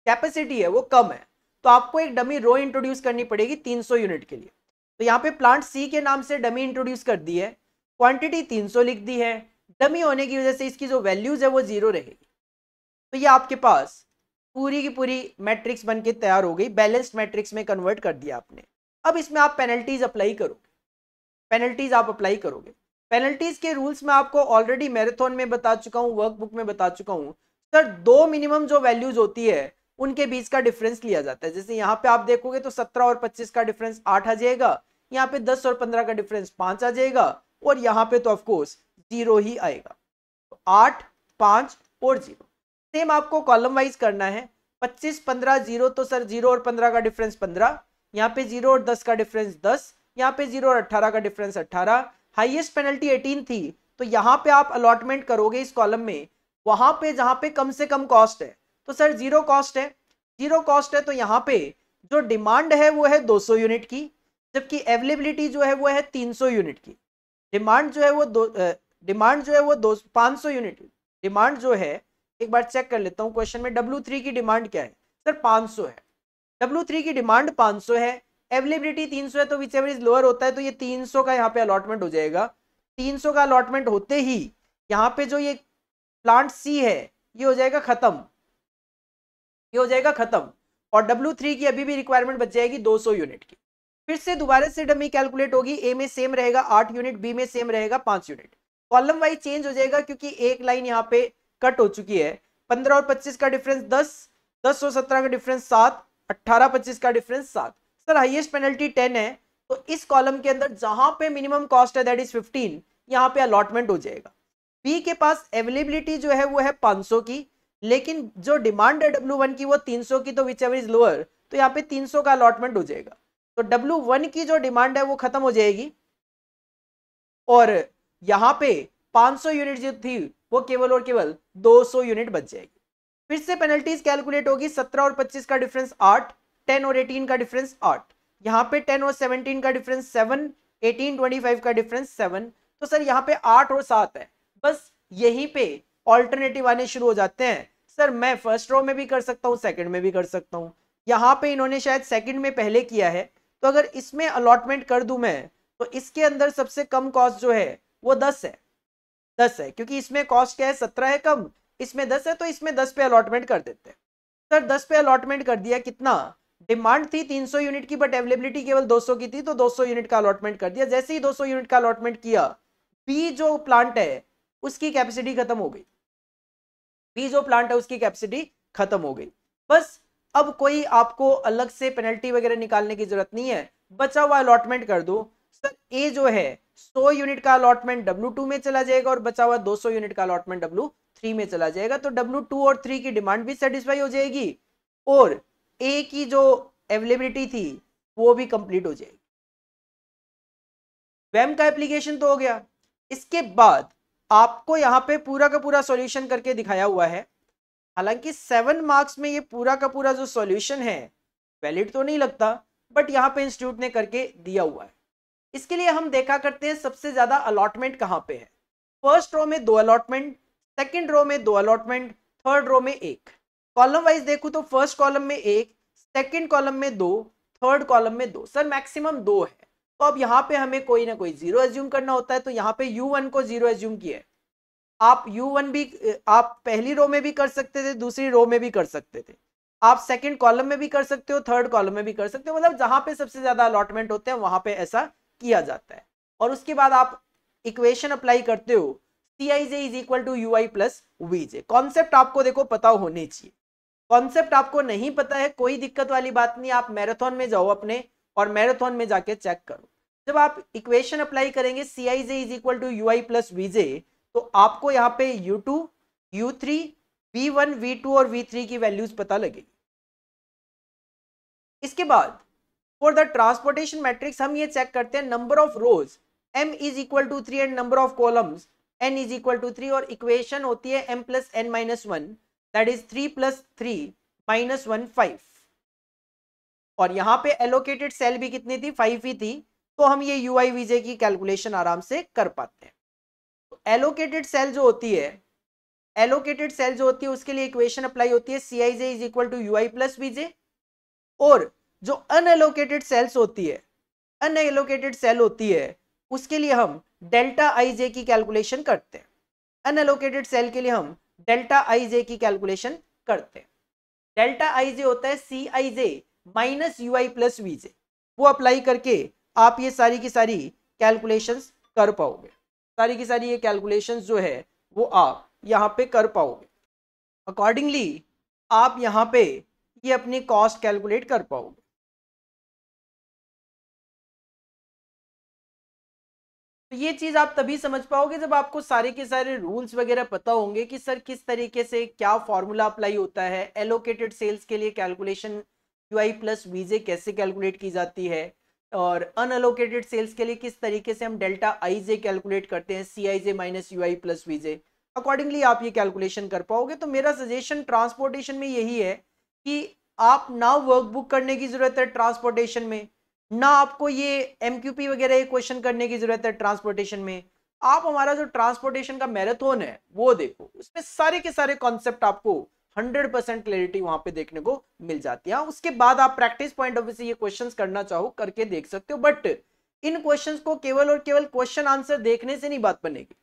कैपेसिटी है वो कम है, तो आपको एक डमी रो इंट्रोड्यूस करनी पड़ेगी 300 यूनिट के लिए। तो यहाँ पे प्लांट सी के नाम से डमी इंट्रोड्यूस कर दी है, क्वांटिटी 300 लिख दी है, डमी होने की वजह से इसकी जो वैल्यूज है वो जीरो रहेगी। तो ये आपके पास पूरी की पूरी मैट्रिक्स बन के तैयार हो गई, बैलेंस्ड मैट्रिक्स में कन्वर्ट कर दिया आपने। अब इसमें आप पेनल्टीज अप्लाई करोगे, पेनल्टीज के रूल्स मैं आपको ऑलरेडी मैराथन में बता चुका हूं, वर्कबुक में बता चुका हूं। सर दो मिनिमम जो वैल्यूज होती है उनके बीच का डिफरेंस लिया जाता है। जैसे यहाँ पे आप देखोगे तो 17 और 25 का डिफरेंस 8 आ जाएगा, यहाँ पे 10 और 15 का डिफरेंस 5 आ जाएगा, और यहाँ पे तो ऑफकोर्स 0 ही आएगा। तो 8, 5 और 0 सेम आपको कॉलम वाइज करना है। 25, 15, 0, तो सर 0 और 15 का डिफरेंस 15, यहाँ पे 0 और 10 का डिफरेंस 10, यहाँ पे 0 और 18 का डिफरेंस 18। हाईएस्ट पेनल्टी 18 थी, तो यहाँ पे आप अलॉटमेंट करोगे इस कॉलम में वहां पे जहां पे कम से कम कॉस्ट है। तो सर जीरो कॉस्ट है, तो यहाँ पे जो डिमांड है वो है 200 यूनिट की, जबकि अवेलेबिलिटी जो है वो है 300 यूनिट की। डिमांड जो है वो 500 यूनिट की। डिमांड जो है, एक बार चेक कर लेता हूँ क्वेश्चन में, W3 की डिमांड क्या है सर, 500 है। W3 की डिमांड 500 है, अवेलेबिलिटी 300 है, तो विच एवर इज लोअर होता है तो ये 300 का यहाँ पे अलॉटमेंट हो जाएगा। 300 का अलॉटमेंट होते ही यहाँ पे जो ये प्लांट सी है ये हो जाएगा खत्म, और W3 की अभी भी रिक्वायरमेंट बच जाएगी 200 यूनिट की। फिर से दोबारा से डमी कैलकुलेट होगी, ए में सेम रहेगा 8 यूनिट, बी में सेम रहेगा 5 यूनिट। कॉलम वाइज चेंज हो जाएगा क्योंकि एक लाइन यहाँ पे कट हो चुकी है। 15 और 25 का डिफरेंस 10, 10 और 17 का डिफरेंस 7, 18, 25 का डिफरेंस 7। सर हाईएस्ट पेनल्टी 10 है, तो इस कॉलम के अंदर जहां पे मिनिमम कॉस्ट है दैट इज 15, यहाँ पे अलॉटमेंट हो जाएगा। बी के पास अवेलेबिलिटी जो है वो है 500 की, लेकिन जो डिमांड है W1 की वो 300 की, तो विच एवर इज लोअर, तो यहाँ पे 300 का अलॉटमेंट हो जाएगा। तो W1 की जो डिमांड है वो खत्म हो जाएगी, और यहाँ पे 500 यूनिट जो थी वो केवल और केवल 200 यूनिट बच जाएगी। फिर से पेनल्टीज कैलकुलेट होगी। 17 और 25 का डिफरेंस 8, 10 और 18 का डिफरेंस 8, यहाँ पे 10 और 17 का डिफरेंस 7, 18, 25 का डिफरेंस 7। तो सर यहाँ पे 8 और 7 है, बस यहीं पे ऑल्टरनेटिव आने शुरू हो जाते हैं। सर मैं फर्स्ट रो में भी कर सकता हूँ, सेकंड में भी कर सकता हूँ। यहाँ पे इन्होंने शायद सेकंड में पहले किया है, तो अगर इसमें अलॉटमेंट कर दूं मैं, तो इसके अंदर सबसे कम कॉस्ट जो है वो 10 है, क्योंकि इसमें कॉस्ट क्या है, 17 है कम, इसमें 10 है, तो इसमें 10 पे अलॉटमेंट कर देते हैं। सर 10 पे अलॉटमेंट कर दिया, कितना, डिमांड थी 300 यूनिट की बट अवेलेबिलिटी केवल 200 की थी, तो 200 यूनिट का अलॉटमेंट कर दिया। जैसे ही 200 यूनिट का अलॉटमेंट किया, बी जो प्लांट है उसकी कैपेसिटी खत्म हो गई, खत्म हो गई। बस अब कोई आपको अलग से पेनल्टी वगैरह निकालने की जरूरत नहीं है, बचा हुआ अलॉटमेंट कर दो। सर ए जो है 100 यूनिट का अलॉटमेंट W2 में चला जाएगा, और बचा हुआ 200 यूनिट का अलॉटमेंट W3 में चला जाएगा, तो W2 और 3 की डिमांड भी सेटिस्फाई हो जाएगी, और ए की जो अवेलेबिलिटी थी वो भी कंप्लीट हो जाएगी। वेम का एप्लीकेशन तो हो गया। इसके बाद आपको यहाँ पे पूरा का पूरा सॉल्यूशन करके दिखाया हुआ है। हालांकि 7 मार्क्स में ये पूरा का पूरा जो सॉल्यूशन है वैलिड तो नहीं लगता, बट यहाँ पे इंस्टीट्यूट ने करके दिया हुआ है। इसके लिए हम देखा करते हैं सबसे ज्यादा अलॉटमेंट कहाँ पे है। फर्स्ट रो में 2 अलॉटमेंट, सेकंड रो में 2 अलॉटमेंट, थर्ड रो में 1। कॉलम वाइज देखूं तो फर्स्ट कॉलम में 1, सेकंड कॉलम में 2, थर्ड कॉलम में 2। सर मैक्सिमम 2 है, तो अब यहाँ पे हमें कोई ना कोई जीरो एज्यूम करना होता है, तो यहाँ पे U1 को जीरो एज्यूम किया है। आप U1 भी आप पहली रो में भी कर सकते थे, दूसरी रो में भी कर सकते थे, आप सेकंड कॉलम में भी कर सकते हो, थर्ड कॉलम में भी कर सकते हो, मतलब जहां पे सबसे ज्यादा अलॉटमेंट होते हैं वहां पे ऐसा किया जाता है। और उसके बाद आप इक्वेशन अप्लाई करते हो, Cij is equal to UI plus Vj। Concept आपको देखो पता होनी चाहिए। कॉन्सेप्ट आपको नहीं पता है कोई दिक्कत वाली बात नहीं, आप मैराथन में जाओ अपने और मैराथन में जाके चेक करो। जब आप इक्वेशन अप्लाई करेंगे Cij is equal to ui plus Vj, तो आपको यहाँ पे U2, U3, V1, V2 और V3 की वैल्यूज पता लगेगी। इसके बाद फॉर द ट्रांसपोर्टेशन मैट्रिक्स हम ये चेक करते हैं number of rows m is equal to 3 and number of columns n is equal to 3, और इक्वेशन होती है m plus n minus 1, that is 3 plus 3 minus 1 5, और यहाँ पे एलोकेटेड सेल भी कितनी थी, 5 ही थी, तो हम ये ui vj की कैलकुलेशन आराम से कर पाते हैं। तो एलोकेटेड सेल जो होती है उसके लिए इक्वेशन अप्लाई होती है Cij is equal to ui plus vj, और जो अनएलोकेटेड सेल होती है उसके लिए हम डेल्टा ij की कैलकुलेशन करते हैं। अनएलोकेटेड सेल के लिए हम डेल्टा ij की कैलकुलेशन करते हैं। डेल्टा ij होता है Cij minus ui plus vj, वो अप्लाई करके आप ये सारी की सारी कैलकुलेशंस कर पाओगे। सारी की सारी ये कैलकुलेशंस जो है वो आप यहाँ पे कर पाओगे। अकॉर्डिंगली आप यहाँ पे ये अपनी कॉस्ट कैलकुलेट कर पाओगे। तो ये चीज आप तभी समझ पाओगे जब आपको सारे के सारे रूल्स वगैरह पता होंगे कि सर किस तरीके से क्या फॉर्मूला अप्लाई होता है, एलोकेटेड सेल्स के लिए कैलकुलेशन ui प्लस vj कैसे कैलकुलेट की जाती है, और अनएलोकेटेड सेल्स के लिए किस तरीके से हम डेल्टा ij कैलकुलेट करते हैं Cij minus ui plus vj। Accordingly आप ये कैलकुलेशन कर पाओगे। तो मेरा सजेशन ट्रांसपोर्टेशन में यही है कि आप ना वर्कबुक करने की जरूरत है ट्रांसपोर्टेशन में, ना आपको ये एमक्यूपी वगैरह ये क्वेश्चन करने की जरूरत है ट्रांसपोर्टेशन में। आप हमारा जो ट्रांसपोर्टेशन का मैराथन है वो देखो, उसमें सारे के सारे कॉन्सेप्ट आपको 100% क्लैरिटी वहां पे देखने को मिल जाती है। उसके बाद आप प्रैक्टिस पॉइंट ऑफ व्यू से ये क्वेश्चंस करना चाहो करके देख सकते हो, बट इन क्वेश्चंस को केवल और केवल क्वेश्चन आंसर देखने से नहीं बात बनेगी,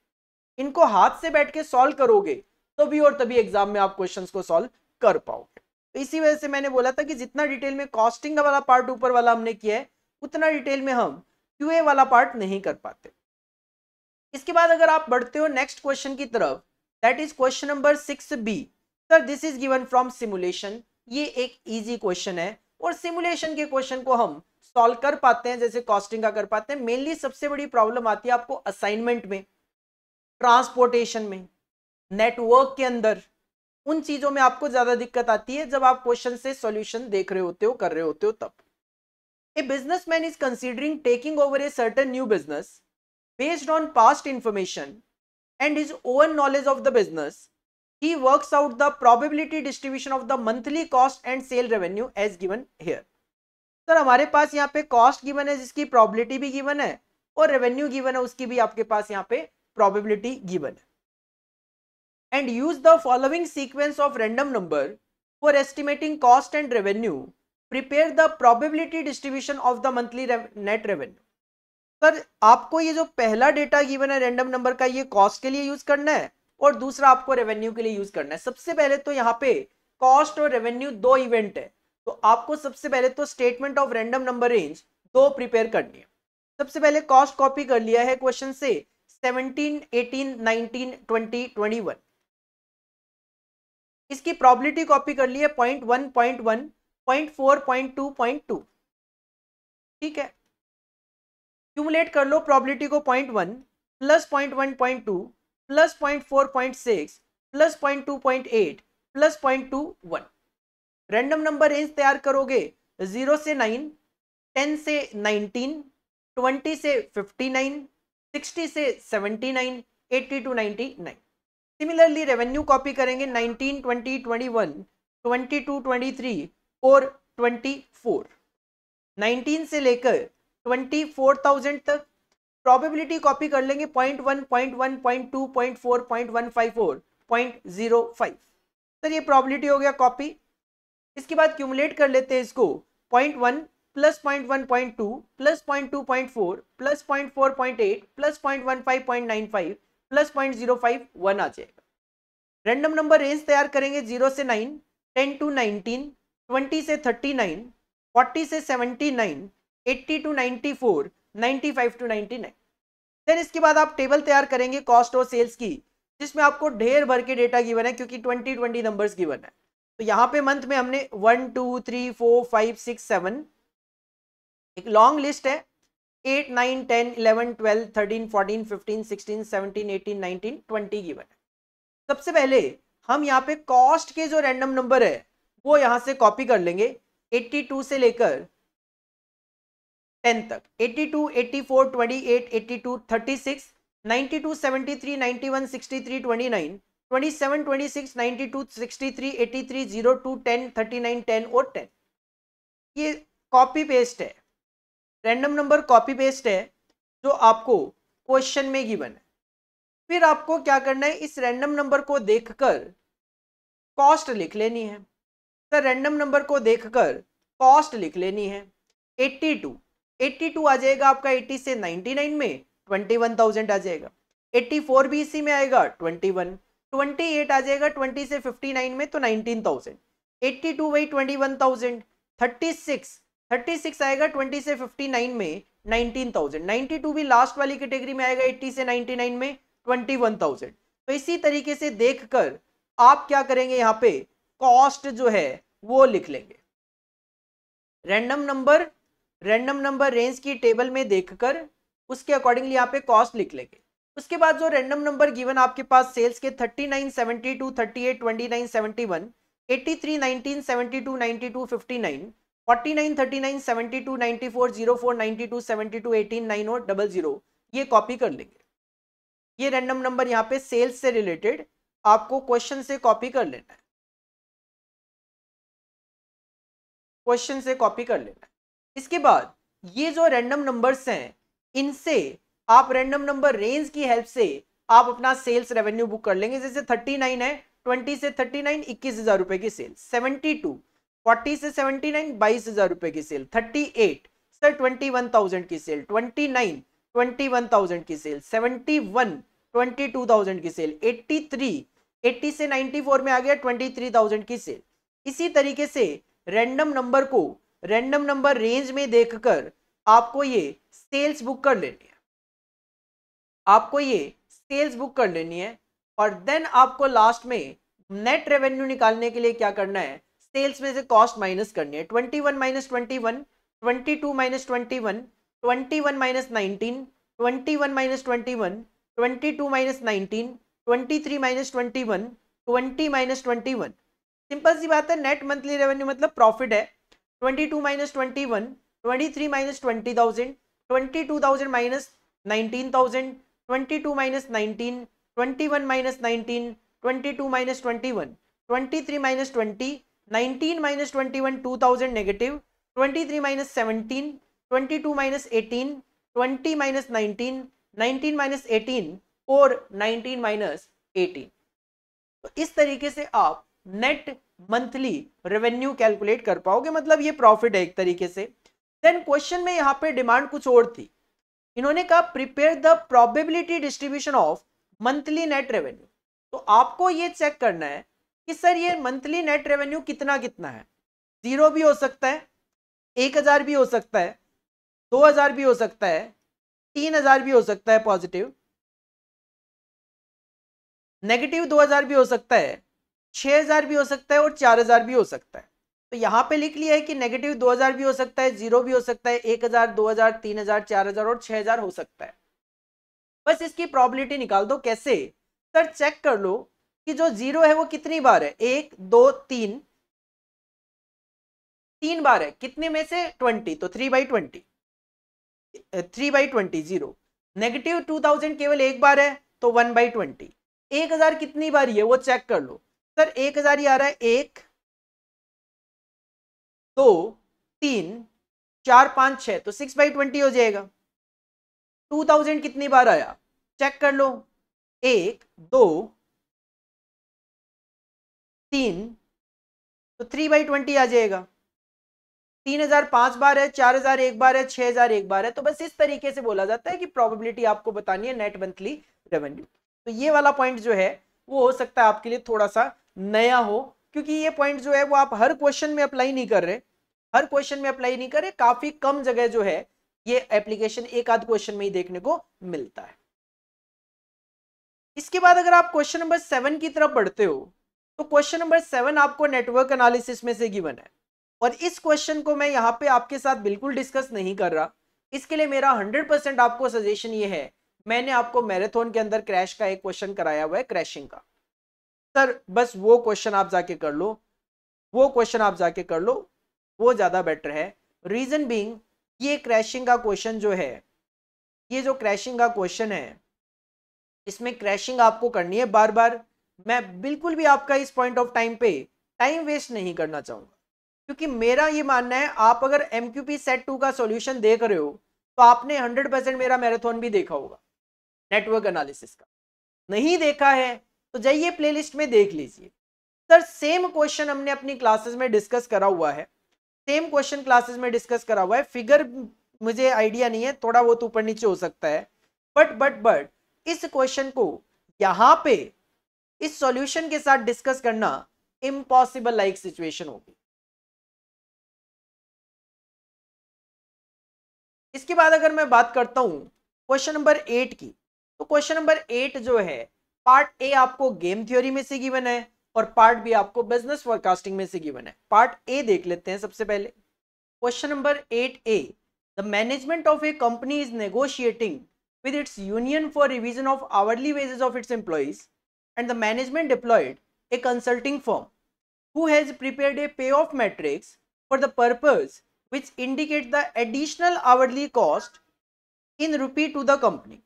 इनको हाथ से बैठ के सॉल्व करोगे तभी और तभी एग्जाम में आप क्वेश्चंस को सॉल्व कर पाओगे। तो इसी वजह से मैंने बोला था कि जितना डिटेल में कॉस्टिंग वाला पार्ट ऊपर वाला हमने किया है उतना डिटेल में हम क्यूए वाला पार्ट नहीं कर पाते। इसके बाद अगर आप बढ़ते हो नेक्स्ट क्वेश्चन की तरफ, that is question number 6b। Sir this is given from simulation. ये एक इजी क्वेश्चन है और सिमुलेशन के क्वेश्चन को हम सॉल्व कर पाते हैं जैसे कॉस्टिंग का कर पाते हैं। मेनली सबसे बड़ी प्रॉब्लम आती है आपको असाइनमेंट में, ट्रांसपोर्टेशन में, नेटवर्क के अंदर, उन चीजों में आपको ज्यादा दिक्कत आती है जब आप क्वेश्चन से सॉल्यूशन देख रहे होते हो, कर रहे होते हो तब। A businessman is considering taking over a certain new business based on past information and his own knowledge of the business. He works out the probability distribution of the monthly cost and sale revenue as given here. Sir हमारे पास यहाँ पे cost given है जिसकी probability भी given है, और revenue given है उसकी भी आपके पास यहाँ पे प्रोबेबिलिटी गिवन है। And use the following sequence of random number for estimating cost and revenue. Prepare the probability distribution of the monthly net revenue. Sir आपको ये जो पहला डेटा गिवन है रैंडम नंबर का, ये कॉस्ट के लिए यूज करना है और दूसरा आपको रेवेन्यू के लिए यूज करना है। सबसे पहले तो यहाँ पे कॉस्ट और रेवेन्यू दो इवेंट है, तो आपको सबसे पहले तो statement of random number range दो प्रिपेयर करनी है। सबसे पहले कॉस्ट कॉपी कर लिया है क्वेश्चन से 17, 18, 19, 20, 21। इसकी प्रोबेबिलिटी कॉपी कर ली है 0.1, 0.1, 0.4, 0.2, 0.2। ठीक है, क्यूमुलेट कर लो प्रोबेबिलिटी को 0.1 plus 0.1, 0.2 plus 0.4, 0.6 plus 0.2, 0.8 plus 0.2, 1। Random number range तैयार करोगे 0 से 9, 10 से 19, 20 से 59, 60 से 79, 80 to 99। सिमिलरली रेवेन्यू कॉपी करेंगे 19, 20, 21, 22, 23 और 24। 19 से लेकर 24,000 तक प्रोबेबिलिटी कॉपी कर लेंगे 0.1, 0.1, 0.2, 0.4, 0.154, 0.05। सर ये प्रोबेबिलिटी हो गया कॉपी। इसके बाद क्यूमुलेट कर लेते हैं इसको 0.1 plus 0.1, 0.2 plus 0.2, 0.4 plus 0.4, 0.8 plus 0.15, 0.95 plus 0.05, 1 आ जाएगा। रैंडम नंबर रेंज तैयार करेंगे 0 से 9, 10 to 19, 20 से 39, 40 से 79, 80 to 94, 95 to 99। फिर इसके बाद आप टेबल तैयार करेंगे कॉस्ट और सेल्स की, जिसमें आपको ढेर भर के डेटा गिवन है क्योंकि 20 नंबर्स गिवन है। तो यहाँ पे मंथ में हमने 1, 2, 3, 4, 5, 6, 7 एक लॉन्ग लिस्ट है, 8, 9, 10, 11, 12, 13, 14, 15, 16, 17, 18, 19, 20 गिवन है। सबसे पहले हम यहाँ पे कॉस्ट के जो रैंडम नंबर है वो यहां से कॉपी कर लेंगे 82 से लेकर 10 तक। 82, 84, 28, 82, 36, 92, 73, 91, 63, 29, 27, 26, 92, 63, 83, 02, 10, 39, 10 और 10। ये कॉपी पेस्ट है, रैंडम नंबर कॉपी पेस्ट है जो आपको क्वेश्चन में गिवन है। फिर आपको क्या करना है, इस रैंडम नंबर को देखकर कॉस्ट लिख लेनी है। सर रैंडम नंबर को देखकर कॉस्ट लिख लेनी है। 82 आ जाएगा आपका 80 से 99 में 21,000 आ जाएगा। 84 भी इसी में आएगा 21। 28 आ जाएगा 20 से 59 में तो 19,000। 82 वही 21,000। 36 आएगा 20 से 59 में 19,000। 92 भी लास्ट वाली कैटेगरी में आएगा 80 से 99 में 21,000। तो इसी तरीके से देखकर आप क्या करेंगे, यहाँ पे कॉस्ट जो है वो लिख लेंगे। रैंडम नंबर रेंज की टेबल में देखकर उसके अकॉर्डिंगली यहाँ पे कॉस्ट लिख लेंगे। उसके बाद जो रैंडम नंबर गिवन आपके पास सेल्स के 39, 72, 38, 29, 71, 83, 19, 72, 92, 59, 49, 39, 72, 94, 04, 92, 72, 18, 9 और 00 ये कॉपी कर लेंगे। ये रैंडम नंबर यहाँ पे सेल्स से रिलेटेड आपको क्वेश्चन से कॉपी कर लेना है, क्वेश्चन से कॉपी कर लेना है। इसके बाद ये जो रैंडम नंबर्स हैं इनसे आप रैंडम नंबर रेंज की हेल्प से आप अपना सेल्स रेवेन्यू बुक कर लेंगे। जैसे 39 है, 20 से 39 21,000 रुपए की सेल। 72 40 से 79 22,000 रुपए की सेल। 38 सर 21,000 की सेल। 29 21,000 की सेल। 71 22,000 की सेल। 83 80 से 94 में आ गया 23,000 की सेल। इसी तरीके से रैंडम नंबर को रैंडम नंबर रेंज में देखकर आपको ये सेल्स बुक कर लेनी है, आपको ये सेल्स बुक कर लेनी है। और देन आपको लास्ट में नेट रेवेन्यू निकालने के लिए क्या करना है, सेल्स में से कॉस्ट माइनस करनी है। 21 minus 21, 22 minus 21, 21 minus 19, 21 minus 21, 22 minus 19, 23 minus 21, 20 minus 21। Simple सी बात है, नेट मंथली रेवेन्यू मतलब प्रॉफिट है। 22 minus 21, 23 minus 20,000, 22,000 minus 19,000, 22 minus 19, 21 minus 19, 22 minus 21, 23 minus 20, 19 minus 21 2,000 negative, 23 minus 17, 22 minus 18, 20 minus 19, 19 minus 18 और 19 माइनस 18। तो इस तरीके से आप नेट मंथली रेवेन्यू कैलकुलेट कर पाओगे, मतलब ये प्रॉफिट है एक तरीके से। देन क्वेश्चन में यहाँ पे डिमांड कुछ और थी, इन्होंने कहा prepare the probability distribution of monthly net revenue. तो आपको ये चेक करना है कि सर ये मंथली नेट रेवेन्यू कितना कितना है। 0 भी हो सकता है, 1,000 भी हो सकता है, 2,000 भी हो सकता है, 3,000 भी हो सकता है पॉजिटिव, नेगेटिव 2,000 भी हो सकता है, 6,000 भी हो सकता है और 4,000 भी हो सकता है। तो यहाँ पे लिख लिया है कि नेगेटिव 2,000 भी हो सकता है, 0 भी हो सकता है, 1,000, 2,000, 3,000, 4,000 और 6,000 हो सकता है। बस इसकी प्रोबेबिलिटी निकाल दो। कैसे सर, चेक कर लो कि जो 0 है वो कितनी बार है। 1 2 3 बार है, कितने में से 20, तो 3/20, 3/20 0। नेगेटिव 2,000 केवल एक बार है तो 1/20। 1,000 कितनी बार है वो चेक कर लो। सर 1,000 ही आ रहा है, 1 2 3 4 5 6, तो 6/20 हो जाएगा। 2,000 कितनी बार आया चेक कर लो, 1 2 3, तो 3/20 आ जाएगा। 3,000 5 बार है, 4,000 एक बार है, 6,000 एक बार है। तो बस इस तरीके से बोला जाता है कि प्रोबेबिलिटी आपको बतानी है नेट मंथली रेवेन्यू। तो ये वाला पॉइंट जो है वो हो सकता है आपके लिए थोड़ा सा नया हो, क्योंकि ये पॉइंट जो है वो आप हर क्वेश्चन में अप्लाई नहीं कर रहे, हर क्वेश्चन में अप्लाई नहीं कर रहे, काफी कम जगह जो है ये एप्लीकेशन एक आध क्वेश्चन में ही देखने को मिलता है। इसके बाद अगर आप क्वेश्चन नंबर 7 की तरफ बढ़ते हो तो क्वेश्चन नंबर 7 आपको नेटवर्क एनालिसिस में से गिवन है। और इस क्वेश्चन को मैं यहाँ पे आपके साथ बिल्कुल डिस्कस नहीं कर रहा, इसके लिए मेरा 100% आपको सजेशन ये है, मैंने आपको मैराथन के अंदर क्रैश का एक क्वेश्चन कराया हुआ है, क्रैशिंग का। सर बस वो क्वेश्चन आप जाके कर लो, वो क्वेश्चन आप जाके कर लो, वो ज्यादा बेटर है। रीजन बीइंग, ये क्रैशिंग का क्वेश्चन जो है, ये जो क्रैशिंग का क्वेश्चन है, इसमें क्रैशिंग आपको करनी है बार बार। मैं बिल्कुल भी आपका इस पॉइंट ऑफ टाइम पे टाइम वेस्ट नहीं करना चाहूंगा, क्योंकि मेरा ये मानना है, आप अगर MQP सेट 2 का सॉल्यूशन देख रहे हो तो आपने 100% मेरा मैराथन भी देखा होगा नेटवर्क एनालिसिस का। नहीं देखा है तो जाइए प्लेलिस्ट में देख लीजिए। सर सेम क्वेश्चन हमने अपनी क्लासेस में डिस्कस करा हुआ है, सेम क्वेश्चन क्लासेस में डिस्कस करा हुआ है। फिगर मुझे आइडिया नहीं है, थोड़ा बहुत ऊपर नीचे हो सकता है, बट इस क्वेश्चन को यहां पे इस सॉल्यूशन के साथ डिस्कस करना इम्पॉसिबल लाइक सिचुएशन होगी। इसके बाद अगर मैं बात करता हूं क्वेश्चन नंबर 8 की, तो क्वेश्चन नंबर 8 जो है, पार्ट ए आपको गेम थ्योरी में से गिवन है और पार्ट बी आपको बिजनेस फोरकास्टिंग में से गिवन है। पार्ट ए देख लेते हैं सबसे पहले। Question number 8A, the management of A company is negotiating with its union for revision of hourly wages of its employees, and the management deployed a consulting firm who has prepared a payoff matrix for the purpose which indicates the additional hourly cost in rupee to the company.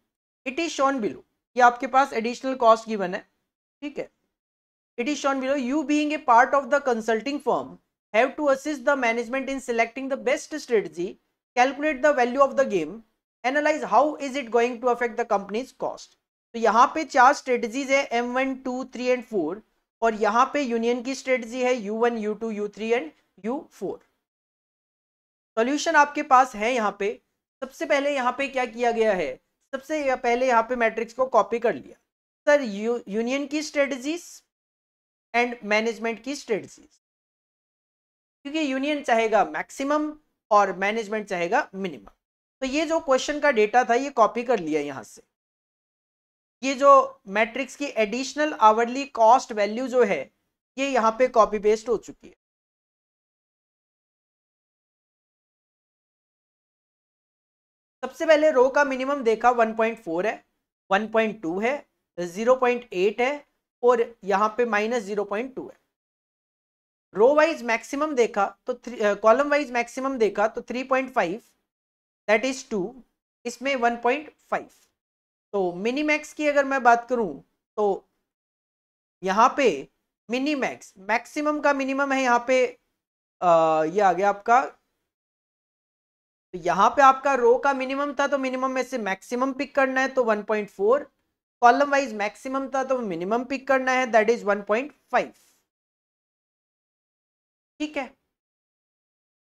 It is shown below. ये आपके पास additional cost given है, ठीक है। It is shown below. You being a part of the consulting firm have to assist the management in selecting the best strategy, calculate the value of the game, analyse how is it going to affect the company's cost. तो यहाँ पे 4 strategies है, M1, 2, 3 and 4, और यहाँ पे union की strategy है U1, U2, U3 and U4। Solution आपके पास है यहाँ पे। सबसे पहले यहाँ पे क्या किया गया है, सबसे पहले यहाँ पे मैट्रिक्स को कॉपी कर लिया। सर यूनियन की स्ट्रेटजीज एंड मैनेजमेंट की स्ट्रेटजीज, क्योंकि यूनियन चाहेगा मैक्सिमम और मैनेजमेंट चाहेगा मिनिमम। तो ये जो क्वेश्चन का डेटा था ये कॉपी कर लिया यहां से। ये जो मैट्रिक्स की एडिशनल आवरली कॉस्ट वैल्यू जो है ये यहां पे कॉपी पेस्ट हो चुकी है। सबसे पहले रो का मिनिमम देखा 1.4 है, 1.2 है, 0.8 है और यहां पे -0.2 है। रो वाइज मैक्सिमम देखा तो कॉलम वाइज मैक्सिमम देखा तो 3.5 दैट इज 2, इसमें 1.5। तो मिनीमैक्स की अगर मैं बात करूं तो यहाँ पे मिनीमैक्स, मैक्सिमम का मिनिमम है यहाँ पे ये आ गया आपका। तो यहाँ पे आपका रो का मिनिमम था तो मिनिमम में से मैक्सिमम पिक करना है तो 1.4, कॉलम वाइज मैक्सिमम था तो मिनिमम पिक करना है दैट इज 1.5। ठीक है,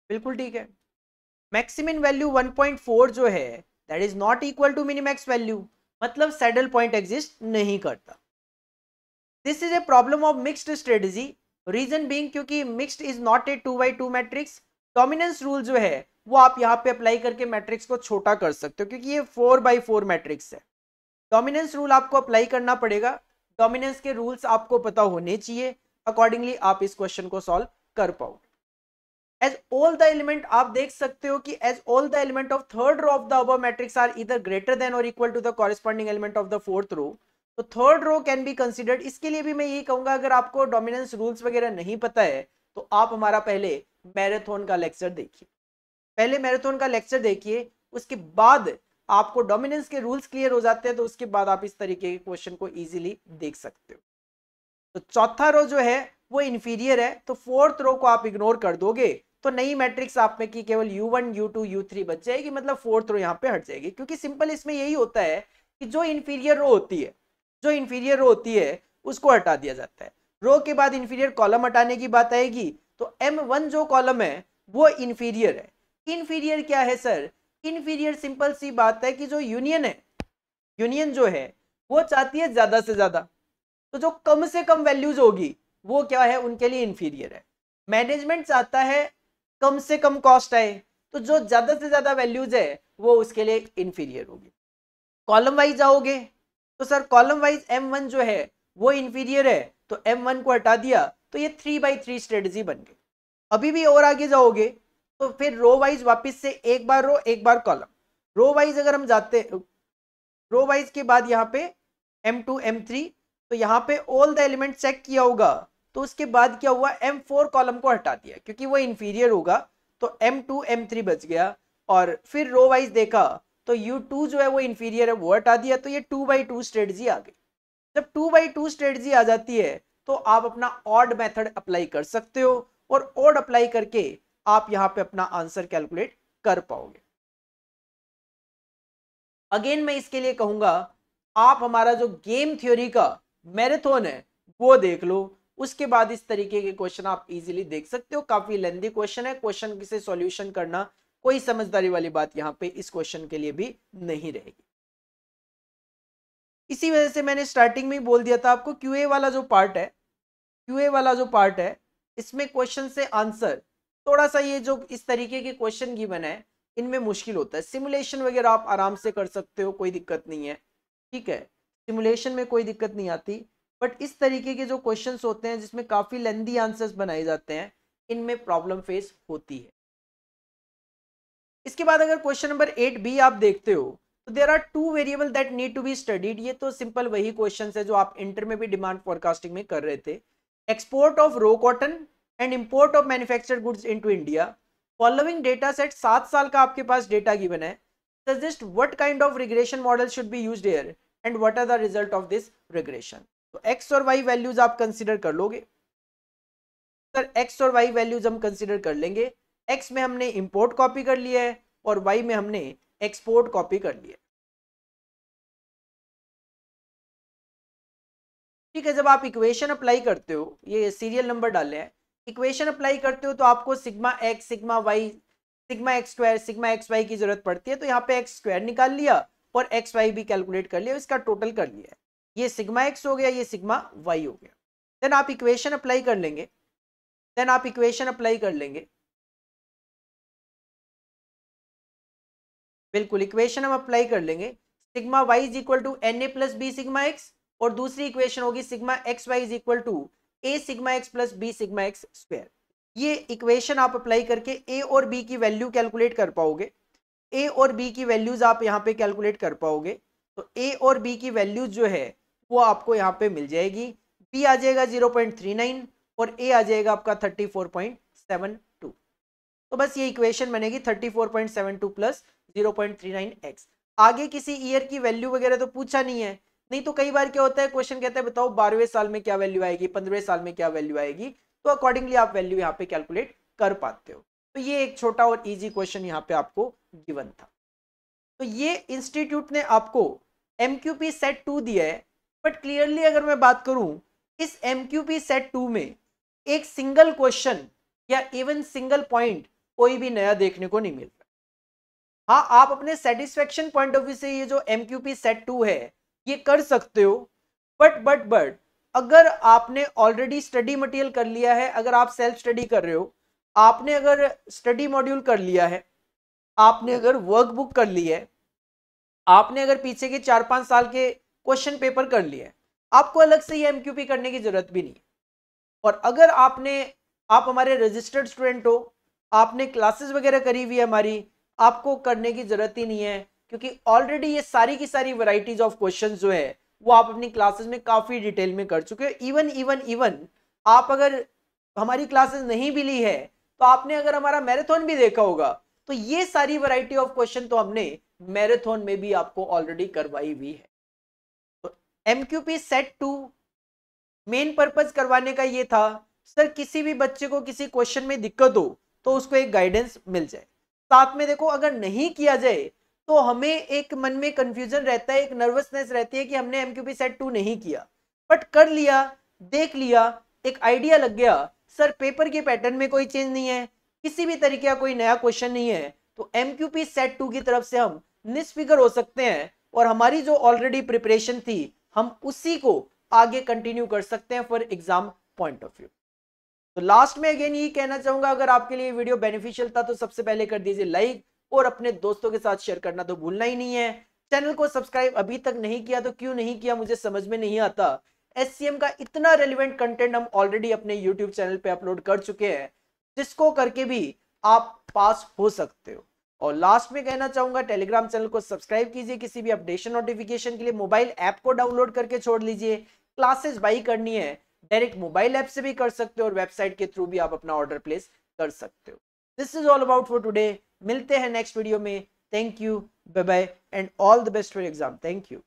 बिल्कुल ठीक है। मैक्सिमम वैल्यू 1.4 जो है that is not equal to minimax value, मतलब सैडल पॉइंट एग्जिस्ट नहीं करता। This is a problem of mixed strategy, reason being क्योंकि mixed is not a 2x2 matrix. Dominance rule जो है वो आप यहाँ पे अप्लाई करके मैट्रिक्स को छोटा कर सकते हो, क्योंकि ये 4x4 मैट्रिक्स है। डोमिनेंस रूल आपको अप्लाई करना पड़ेगा, डोमिनेंस के रूल्स आपको पता होने चाहिए, अकॉर्डिंगली आप इस क्वेश्चन को सॉल्व कर पाओगे। एज ऑल द एलिमेंट, आप देख सकते हो कि as all the element of third row of the above matrix are either greater than और equal to the corresponding element of the fourth row, तो third row can be considered. इसके लिए भी मैं यही कहूंगा, अगर आपको डोमिनेंस रूल्स वगैरह नहीं पता है तो आप हमारा पहले मैराथन का लेक्चर देखिए, पहले मैराथन का लेक्चर देखिए, उसके बाद आपको डोमिनेंस के रूल्स क्लियर हो जाते हैं तो उसके बाद आप इस तरीके के क्वेश्चन को इजीली देख सकते हो। तो चौथा रो जो है वो इंफीरियर है, तो फोर्थ रो को आप इग्नोर कर दोगे तो नई मैट्रिक्स आप में की केवल U1, U2, U3 बच जाएगी, मतलब फोर्थ रो यहाँ पे हट जाएगी। क्योंकि सिंपल इसमें यही होता है कि जो इंफीरियर रो होती है, जो इंफीरियर रो होती है उसको हटा दिया जाता है। रो के बाद इंफीरियर कॉलम हटाने की बात आएगी तो M1 जो कॉलम है वो इंफीरियर है। इंफीरियर क्या है सर? इंफीरियर सिंपल सी बात है कि जो यूनियन है, यूनियन जो है वो चाहती है ज्यादा से ज्यादा, तो जो कम से कम वैल्यूज होगी वो क्या है, उनके लिए इंफीरियर है। मैनेजमेंट चाहता है कम से कम कॉस्ट आए, तो जो ज्यादा से ज्यादा वैल्यूज है वो उसके लिए इंफीरियर होगी। कॉलम वाइज आओगे तो सर कॉलम वाइज M1 जो है वो इंफीरियर है, तो M1 को हटा दिया तो ये 3x3 स्ट्रेटजी बन गई। अभी भी और आगे जाओगे तो फिर रो वाइज वापिस से एक बार रो एक बार कॉलम, रो वाइज अगर हम जाते, रो वाइज के बाद यहाँ पे M2 M3, तो यहाँ पे ऑल द एलिमेंट चेक किया होगा, तो उसके बाद क्या हुआ, M4 कॉलम को हटा दिया क्योंकि वो इंफीरियर होगा, तो M2 M3 बच गया। और फिर रो वाइज देखा तो U2 जो है वो इंफीरियर है, वो हटा दिया, तो ये 2x2 स्ट्रेटजी आ गई। जब 2x2 स्ट्रेटजी आ जाती है तो आप अपना ऑड मेथड अप्लाई कर सकते हो, और ऑड अप्लाई करके आप यहाँ पे अपना आंसर कैलकुलेट कर पाओगे। अगेन मैं इसके लिए कहूंगा आप हमारा जो गेम थ्योरी का मैराथन है वो देख लो, उसके बाद इस तरीके के क्वेश्चन आप इजीली देख सकते हो। काफी लेंथी क्वेश्चन है, क्वेश्चन से सॉल्यूशन करना कोई समझदारी वाली बात यहाँ पे इस क्वेश्चन के लिए भी नहीं रहेगी। इसी वजह से मैंने स्टार्टिंग में ही बोल दिया था आपको, क्यूए वाला जो पार्ट है, क्यूए वाला जो पार्ट है, इसमें क्वेश्चन से आंसर थोड़ा सा, ये जो इस तरीके के क्वेश्चन गिवन है इनमें मुश्किल होता है। सिमुलेशन वगैरह आप आराम से कर सकते हो, कोई दिक्कत नहीं है, ठीक है, सिमुलेशन में कोई दिक्कत नहीं आती। बट इस तरीके के जो क्वेश्चंस होते हैं जिसमें काफी लेंथी आंसर्स बनाए जाते हैं, इनमें प्रॉब्लम फेस होती है। इसके बाद अगर क्वेश्चन नंबर 8B आप देखते हो, तो there are 2 variable that need to be studied. ये तो सिंपल वही क्वेश्चन है जो आप इंटर में भी डिमांड फोरकास्टिंग में कर रहे थे। Export of raw cotton and import of manufactured goods into India. Following data set, 7 साल का आपके पास डेटा गिवन है। Suggest what kind of regression model should be used here and what are the result of this regression. तो X और Y values आप consider कर लोगे सर, एक्स और वाई वैल्यूज हम कंसीडर कर लेंगे। एक्स में हमने इंपोर्ट कॉपी कर लिया है और वाई में हमने एक्सपोर्ट कॉपी कर लिया। ठीक है, जब आप इक्वेशन अप्लाई करते हो, ये सीरियल नंबर डाले हैं, इक्वेशन अप्लाई करते हो तो आपको sigma X, sigma Y, sigma X square, sigma X Y की जरूरत पड़ती है। तो यहाँ पे एक्स स्क्वायर निकाल लिया और एक्स वाई भी कैलकुलेट कर लिया, इसका टोटल कर लिया है। ये सिग्मा एक्स हो गया, ये सिग्मा वाई हो गया। देन आप इक्वेशन अप्लाई कर लेंगे, देन आप इक्वेशन अप्लाई कर लेंगे, बिल्कुल इक्वेशन हम अप्लाई कर लेंगे। Sigma Y is equal to N A plus B sigma X, और दूसरी इक्वेशन होगी sigma X Y is equal to A sigma X plus B sigma X square. ये इक्वेशन आप अप्लाई करके ए और बी की वैल्यू कैलकुलेट कर पाओगे। ए और बी की वैल्यूज आप यहाँ पे कैलकुलेट कर पाओगे। तो ए और बी की वैल्यूज जो है वो आपको यहाँ पे मिल जाएगी। बी आ जाएगा 0.39 और ए आ जाएगा आपका 34.72। तो बस ये इक्वेशन बनेगी 34.72 प्लस 0.39x। आगे किसी ईयर की वैल्यू वगैरह तो पूछा नहीं है, नहीं तो कई बार क्या होता है, क्वेश्चन कहता है बताओ 12वें साल में क्या वैल्यू आएगी, 15वें साल में क्या वैल्यू आएगी, तो अकॉर्डिंगली आप वैल्यू यहाँ पे कैलकुलेट कर पाते हो। तो ये एक छोटा और इजी क्वेश्चन यहाँ पे आपको गिवन था। तो ये इंस्टीट्यूट ने आपको MQP सेट 2 दिया है, बट क्लियरली अगर मैं बात करूं, इस MQP सेट 2 में एक सिंगल क्वेश्चन या इवन सिंगल पॉइंट कोई भी नया देखने को नहीं मिल रहा। हाँ, आप अपने सेटिस्फेक्शन पॉइंट ऑफ व्यू से ये जो MQP सेट 2 है ये कर सकते हो, बट अगर आपने ऑलरेडी स्टडी मटेरियल कर लिया है, अगर आप सेल्फ स्टडी कर रहे हो, आपने अगर स्टडी मॉड्यूल कर लिया है, आपने अगर वर्कबुक कर ली है, आपने अगर पीछे के 4-5 साल के क्वेश्चन पेपर कर लिए, आपको अलग से ये MQP करने की जरूरत भी नहीं। और अगर आप हमारे रजिस्टर्ड स्टूडेंट हो, आपने क्लासेस वगैरह करी हुई है हमारी, आपको करने की जरूरत ही नहीं है, क्योंकि ऑलरेडी ये सारी की सारी वैरायटीज ऑफ क्वेश्चंस जो है वो आप अपनी क्लासेस में काफी डिटेल में कर चुके हो। इवन आप अगर हमारी क्लासेस नहीं भी ली है तो आपने अगर हमारा मैराथन भी देखा होगा, तो ये सारी वैरायटी ऑफ क्वेश्चन तो हमने मैराथन में भी आपको ऑलरेडी करवाई हुई है। तो MQP सेट 2 मेन पर्पज करवाने का ये था, सर किसी भी बच्चे को किसी क्वेश्चन में दिक्कत हो तो उसको एक गाइडेंस मिल जाए। साथ में देखो, अगर नहीं किया जाए तो हमें एक मन में कंफ्यूजन रहता है, एक नर्वसनेस रहती है कि हमने MQP सेट 2 नहीं किया, बट कर लिया, देख लिया, एक आइडिया लग गया, सर पेपर के पैटर्न में कोई चेंज नहीं है, किसी भी तरीके का कोई नया क्वेश्चन नहीं है, तो MQP सेट 2 की तरफ से हम निष्फिक्र हो सकते हैं और हमारी जो ऑलरेडी प्रिपरेशन थी हम उसी को आगे कंटिन्यू कर सकते हैं for exam point of view. तो लास्ट में अगेन यही कहना चाहूंगा, अगर आपके लिए वीडियो बेनिफिशियल था तो सबसे पहले कर दीजिए लाइक और अपने दोस्तों के साथ शेयर करना तो भूलना ही नहीं है। चैनल को सब्सक्राइब अभी तक नहीं किया तो क्यों नहीं किया, मुझे समझ में नहीं आता। SCM का इतना रेलिवेंट कंटेंट हम ऑलरेडी अपने YouTube चैनल पे अपलोड कर चुके हैं, जिसको करके भी आप पास हो सकते हो। और लास्ट में कहना चाहूंगा टेलीग्राम चैनल को सब्सक्राइब कीजिए, किसी भी अपडेशन नोटिफिकेशन के लिए मोबाइल ऐप को डाउनलोड करके छोड़ लीजिए। क्लासेस बाई करनी है डायरेक्ट मोबाइल ऐप से भी कर सकते हो और वेबसाइट के थ्रू भी आप अपना ऑर्डर प्लेस कर सकते हो। This is all about for today. मिलते हैं नेक्स्ट वीडियो में। Thank you, bye bye and all the best for exam. Thank you.